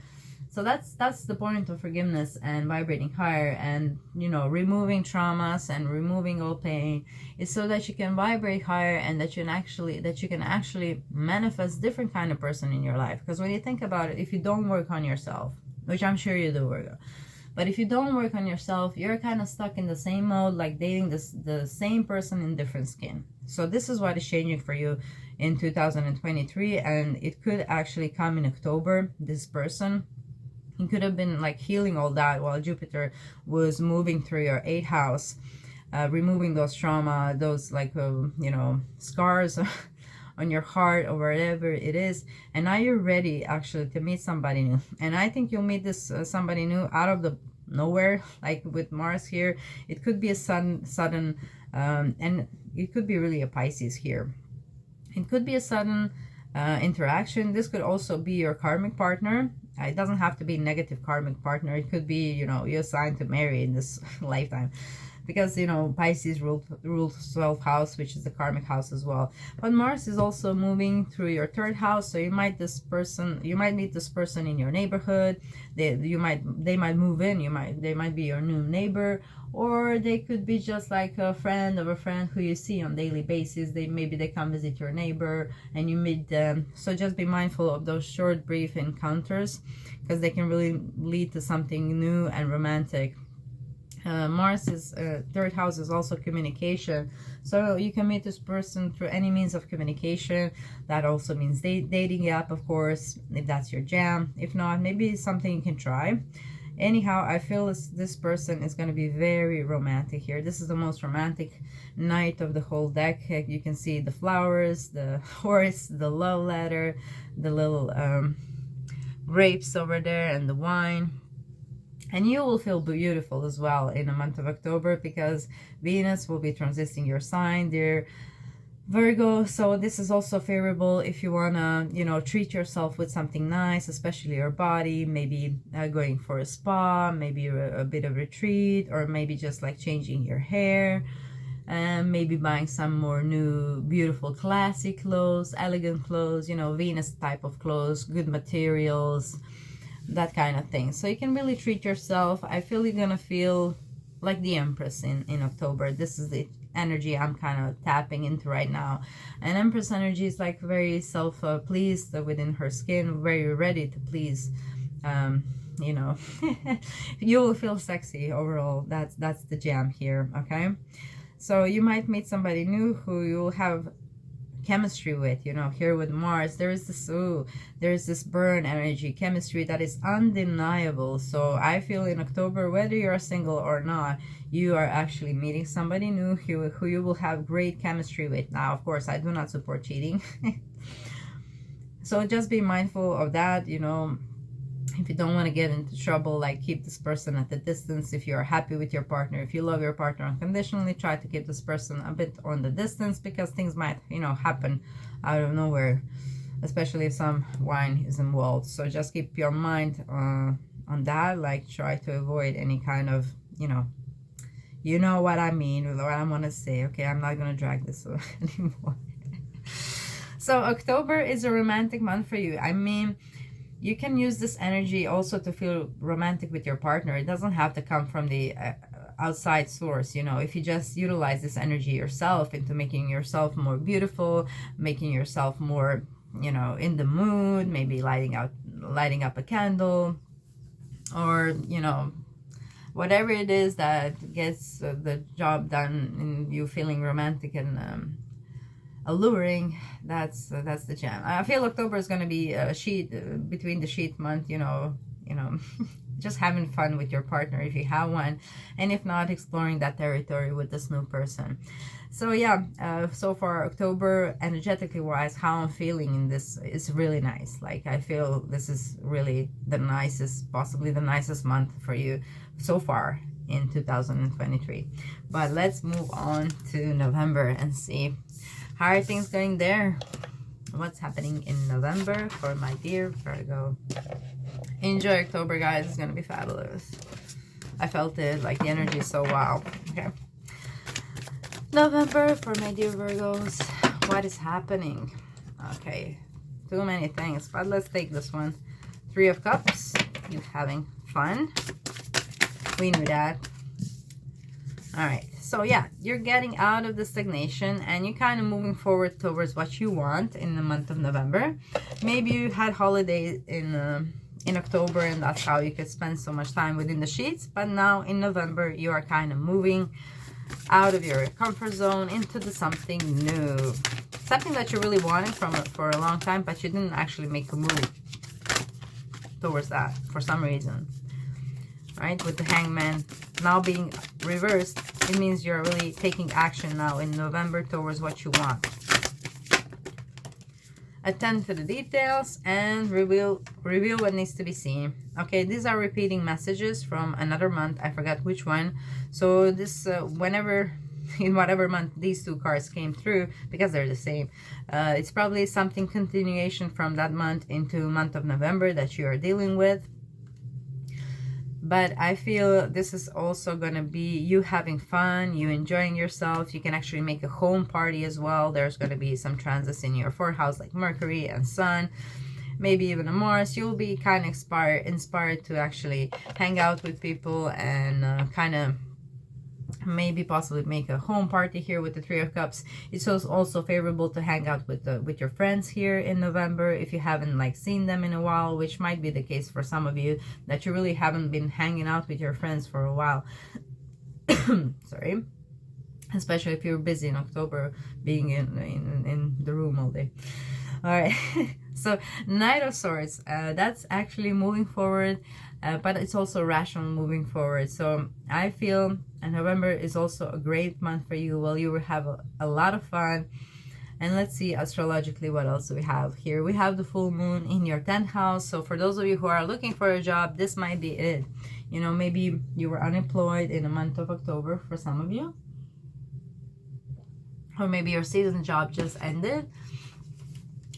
So that's the point of forgiveness and vibrating higher, and, you know, removing traumas and removing all pain, is so that you can vibrate higher, and that you can actually manifest different kind of person in your life. Because when you think about it, if you don't work on yourself, which I'm sure you do, Virgo, but if you don't work on yourself, you're kind of stuck in the same mode, like dating the same person in different skin. So this is what is changing for you in 2023, and it could actually come in October. This person, you could have been like healing all that while Jupiter was moving through your 8th house, removing those trauma, those like, you know, scars on your heart or wherever it is. And now you're ready actually to meet somebody new. And I think you'll meet this somebody new out of the nowhere, like with Mars here. It could be a sudden and it could be really a Pisces here. It could be a sudden interaction. This could also be your karmic partner. It doesn't have to be a negative karmic partner. It could be, you know, you're assigned to marry in this lifetime, because, you know, Pisces rules 12th house, which is the karmic house as well. But Mars is also moving through your 3rd house, so you might meet this person in your neighborhood. They might move in. They might be your new neighbor, or they could be just like a friend of a friend who you see on daily basis. Maybe they come visit your neighbor and you meet them. So just be mindful of those short, brief encounters, because they can really lead to something new and romantic. Mars's 3rd house is also communication, so you can meet this person through any means of communication. That also means dating app, of course, if that's your jam. If not, maybe it's something you can try. Anyhow, I feel this person is going to be very romantic here. This is the most romantic night of the whole deck. You can see the flowers, the horse, the love letter, the little grapes over there, and the wine. And you will feel beautiful as well in the month of October, because Venus will be transiting your sign, dear Virgo. So this is also favorable if you want to, you know, treat yourself with something nice, especially your body, maybe going for a spa, maybe a bit of retreat, or maybe just like changing your hair, and maybe buying some more new beautiful classic clothes, elegant clothes, you know, Venus type of clothes, good materials, that kind of thing. So you can really treat yourself. I feel you're gonna feel like the Empress in October. This is the energy I'm kind of tapping into right now. And Empress energy is like very self-pleased within her skin, very ready to please. You know, you will feel sexy overall. That's the jam here. Okay, so you might meet somebody new who you'll have chemistry with, you know. Here with Mars, there's this burn energy, chemistry that is undeniable. So I feel in October, whether you're single or not, you are actually meeting somebody new who you will have great chemistry with. Now, of course, I do not support cheating. So just be mindful of that, you know. If you don't want to get into trouble, like, keep this person at a distance. If you're happy with your partner, if you love your partner unconditionally, try to keep this person a bit on the distance, because things might, you know, happen out of nowhere, especially if some wine is involved. So just keep your mind on that. Like, try to avoid any kind of, you know what I mean, what I want to say. Okay, I'm not going to drag this anymore. So October is a romantic month for you. I mean, you can use this energy also to feel romantic with your partner. It doesn't have to come from the outside source, you know. If you just utilize this energy yourself into making yourself more beautiful, making yourself more, you know, in the mood, maybe lighting up a candle, or, you know, whatever it is that gets the job done and you feeling romantic and alluring, that's the jam. I feel October is going to be a between the sheet month, you know, just having fun with your partner if you have one, and if not, exploring that territory with this new person. So yeah, so far October, energetically wise, how I'm feeling in this is really nice. Like, I feel this is really the nicest, possibly the nicest month for you so far in 2023. But let's move on to November and see how are things going there. What's happening in November for my dear Virgo? Enjoy October, guys. It's gonna be fabulous. I felt it, like the energy is so wow. Okay, November for my dear Virgos. What is happening? Okay, too many things, but let's take this one. Three of Cups. You having fun? We knew that. All right, so yeah, you're getting out of the stagnation and you're kind of moving forward towards what you want in the month of November. Maybe you had holidays in October, and that's how you could spend so much time within the sheets. But now in November, you are kind of moving out of your comfort zone into something new, something that you really wanted for a long time, but you didn't actually make a move towards that for some reason. Right, with the Hangman now being reversed, it means you're really taking action now in November towards what you want. Attend to the details and reveal what needs to be seen. Okay, these are repeating messages from another month. I forgot which one. So this whenever in whatever month these two cards came through, because they're the same, it's probably something continuation from that month into month of November that you are dealing with. But I feel this is also going to be you having fun, you enjoying yourself. You can actually make a home party as well. There's going to be some transits in your fourth house, like Mercury and Sun, maybe even a Mars. You'll be kind of inspired to actually hang out with people and kind of maybe possibly make a home party here with the Three of Cups. It's also favorable to hang out with your friends here in November if you haven't like seen them in a while, which might be the case for some of you, that you really haven't been hanging out with your friends for a while. Sorry, especially if you're busy in October, being in the room all day. All right. So Knight of Swords, that's actually moving forward, but it's also rational moving forward. So I feel November is also a great month for you. Well, you will have a lot of fun, And let's see astrologically what else we have here. We have the full moon in your 10th house. So for those of you who are looking for a job, this might be it. You know, maybe you were unemployed in the month of October for some of you. Or maybe your season job just ended.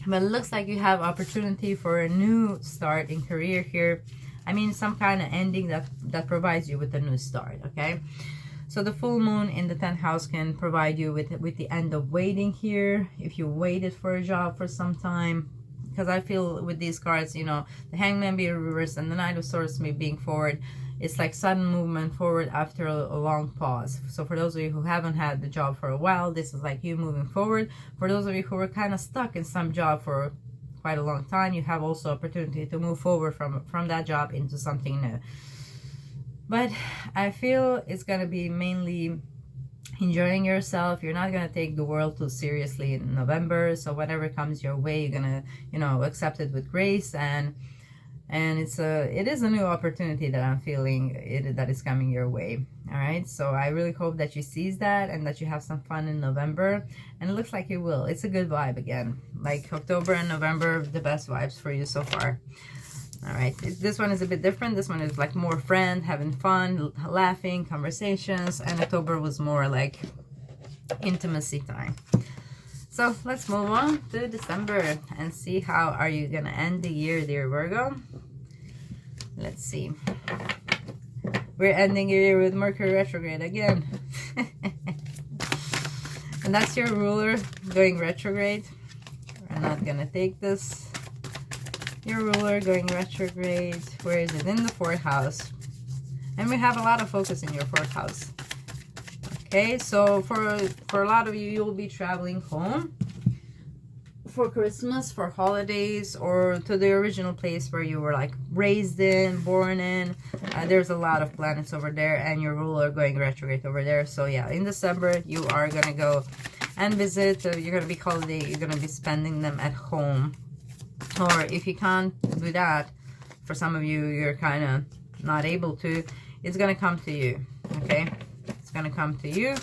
But it looks like you have opportunity for a new start in career here. I mean, some kind of ending that provides you with a new start, okay? So the full moon in the 10th house can provide you with the end of waiting here. If you waited for a job for some time, because I feel with these cards, you know, the Hangman being reversed and the Knight of Swords being forward, it's like sudden movement forward after a long pause. So for those of you who haven't had the job for a while, this is like you moving forward. For those of you who were kind of stuck in some job for quite a long time, you have also opportunity to move forward from that job into something new. But I feel it's going to be mainly enjoying yourself. You're not going to take the world too seriously in November. So whatever comes your way, you're going to, you know, accept it with grace. And it is a new opportunity that I'm feeling that is coming your way. All right. So I really hope that you seize that and that you have some fun in November. And it looks like you will. It's a good vibe again. Like October and November, the best vibes for you so far. All right, this one is a bit different. This one is like more friend, having fun, laughing, conversations, and October was more like intimacy time. So let's move on to December and see how are you gonna end the year, dear Virgo. Let's see. We're ending the year with Mercury retrograde again. And that's your ruler going retrograde. We're not gonna take this. Your ruler going retrograde. Where is it? In the 4th house. And we have a lot of focus in your 4th house. Okay, so for a lot of you, you'll be traveling home for Christmas, for holidays, or to the original place where you were like raised in, born in. There's a lot of planets over there, and your ruler going retrograde over there. So yeah, in December, you are going to go and visit. You're going to be holiday. You're going to be spending them at home. Or if you can't do that, for some of you, you're kind of not able to, it's going to come to you, okay? It's going to come to you.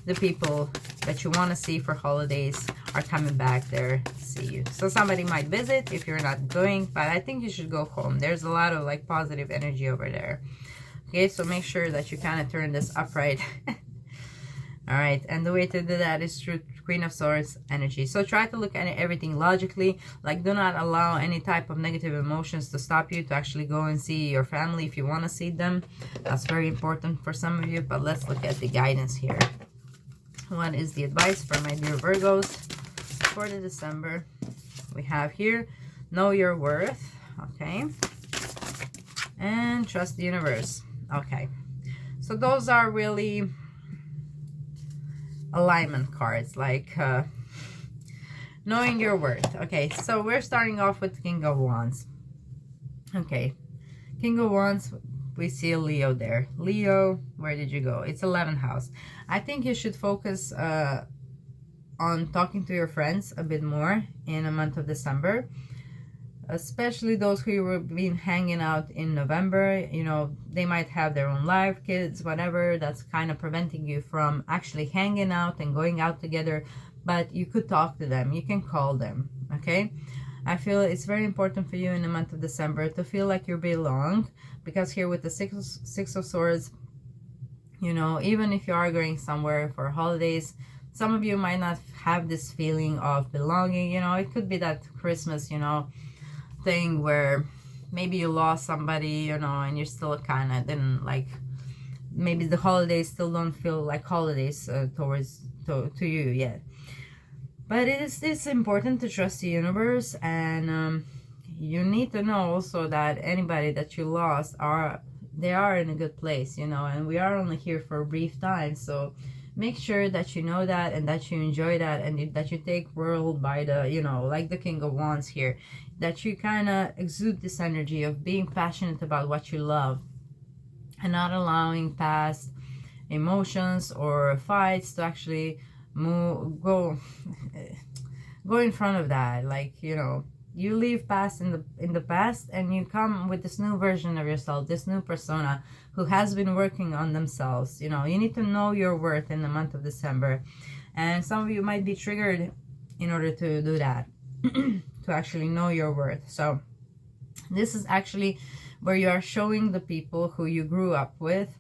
The people that you want to see for holidays are coming back there to see you. So somebody might visit if you're not going, but I think you should go home. There's a lot of like positive energy over there. Okay, so make sure that you kind of turn this upright. All right, and the way to do that is through Queen of Swords energy. So try to look at everything logically. Like, do not allow any type of negative emotions to stop you to actually go and see your family if you want to see them. That's very important for some of you. But let's look at the guidance here. What is the advice for my dear Virgos for the December? We have here, know your worth. Okay. And trust the universe. Okay. So those are really alignment cards, like knowing your worth. Okay, so we're starting off with King of Wands. Okay, King of Wands, we see a Leo there. Leo, where did you go? It's 11th house. I think you should focus on talking to your friends a bit more in the month of December, especially those who were been hanging out in November. You know, they might have their own life, kids, whatever, that's kind of preventing you from actually hanging out and going out together. But you could talk to them, you can call them. Okay, I feel it's very important for you in the month of December to feel like you belong, because here with the six of Swords, you know, even if you are going somewhere for holidays, some of you might not have this feeling of belonging. You know, it could be that Christmas, you know, thing where maybe you lost somebody, you know, and you're still kind of didn't like, maybe the holidays still don't feel like holidays to you yet. But it's important to trust the universe, and you need to know also that anybody that you lost they are in a good place, you know, and we are only here for a brief time. So make sure that you know that, and that you enjoy that, and that you take world by the, you know, like the King of Wands here, that you kind of exude this energy of being passionate about what you love, and not allowing past emotions or fights to actually go in front of that. Like, you know, you leave past in the past, and you come with this new version of yourself, this new persona who has been working on themselves. You know, you need to know your worth in the month of December. And some of you might be triggered in order to do that, to actually know your worth. So this is actually where you are showing the people who you grew up with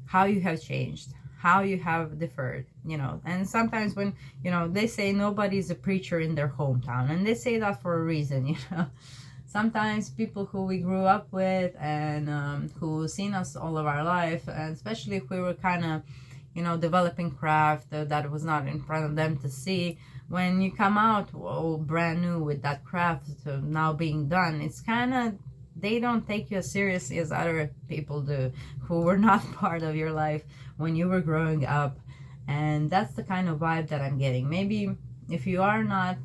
how you have changed, how you have differed, you know. And sometimes when, you know, they say nobody's a preacher in their hometown, and they say that for a reason, you know. Sometimes people who we grew up with and who seen us all of our life, and especially if we were kind of, you know, developing craft that was not in front of them to see, when you come out all brand new with that craft now being done, it's kind of, they don't take you as seriously as other people do who were not part of your life when you were growing up. And that's the kind of vibe that I'm getting. Maybe if you are not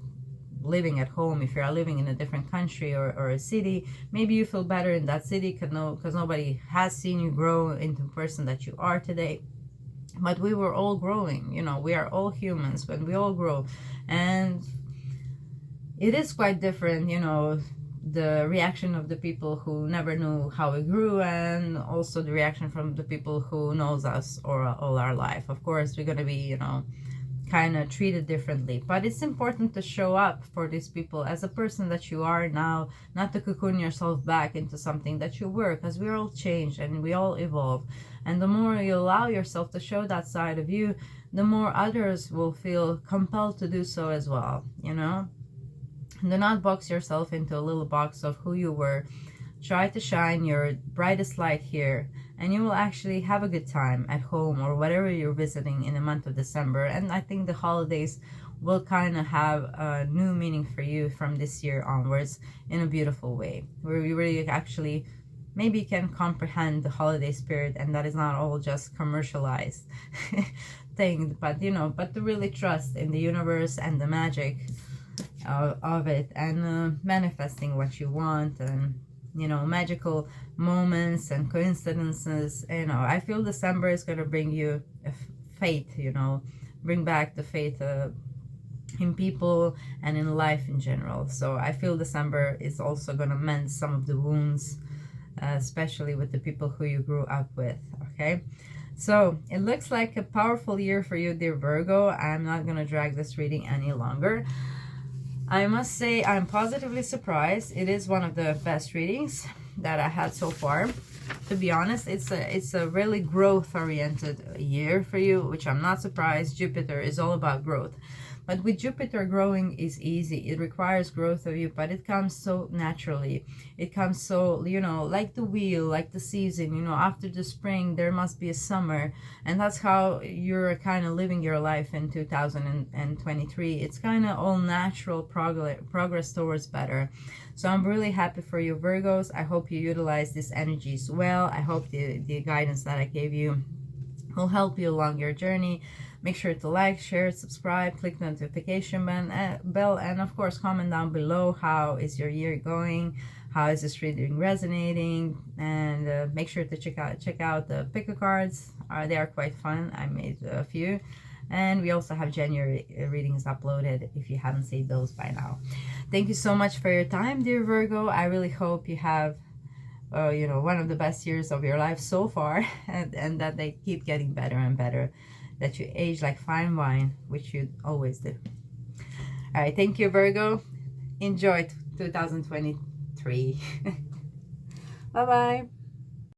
living at home, if you are living in a different country or a city, maybe you feel better in that city because nobody has seen you grow into the person that you are today. But we were all growing, you know, we are all humans when we all grow. And it is quite different, you know, the reaction of the people who never knew how we grew, and also the reaction from the people who knows us or all our life. Of course, we're going to be, you know, kind of treated differently, but it's important to show up for these people as a person that you are now, not to cocoon yourself back into something that you were, because we all change and we all evolve. And the more you allow yourself to show that side of you, the more others will feel compelled to do so as well, you know. Do not box yourself into a little box of who you were. Try to shine your brightest light here, and you will actually have a good time at home or whatever you're visiting in the month of December. And I think the holidays will kind of have a new meaning for you from this year onwards in a beautiful way, where you really actually maybe can comprehend the holiday spirit, and that is not all just commercialized thing, but you know, but to really trust in the universe and the magic of it, and manifesting what you want, and you know, magical moments and coincidences. You know, I feel December is going to bring you faith, you know, bring back the faith in people and in life in general. So I feel December is also going to mend some of the wounds, especially with the people who you grew up with. Okay, so it looks like a powerful year for you, dear Virgo. I'm not going to drag this reading any longer. I must say I'm positively surprised. It is one of the best readings that I had so far. To be honest, it's a really growth-oriented year for you, which I'm not surprised. Jupiter is all about growth. But with Jupiter, growing is easy. It requires growth of you, but it comes so naturally. It comes so, you know, like the wheel, like the season, you know, after the spring, there must be a summer. And that's how you're kind of living your life in 2023. It's kind of all natural progress towards better. So I'm really happy for you, Virgos. I hope you utilize these energies well. I hope the guidance that I gave you will help you along your journey. Make sure to like, share, subscribe, click the notification bell, and of course comment down below how is your year going, how is this reading resonating, and make sure to check out the pick a cards. They are quite fun. I made a few, and we also have January readings uploaded if you haven't seen those by now. Thank you so much for your time, dear Virgo. I really hope you have you know, one of the best years of your life so far, and that they keep getting better and better, that you age like fine wine, which you always do. All right, thank you, Virgo. Enjoy 2023. Bye-bye.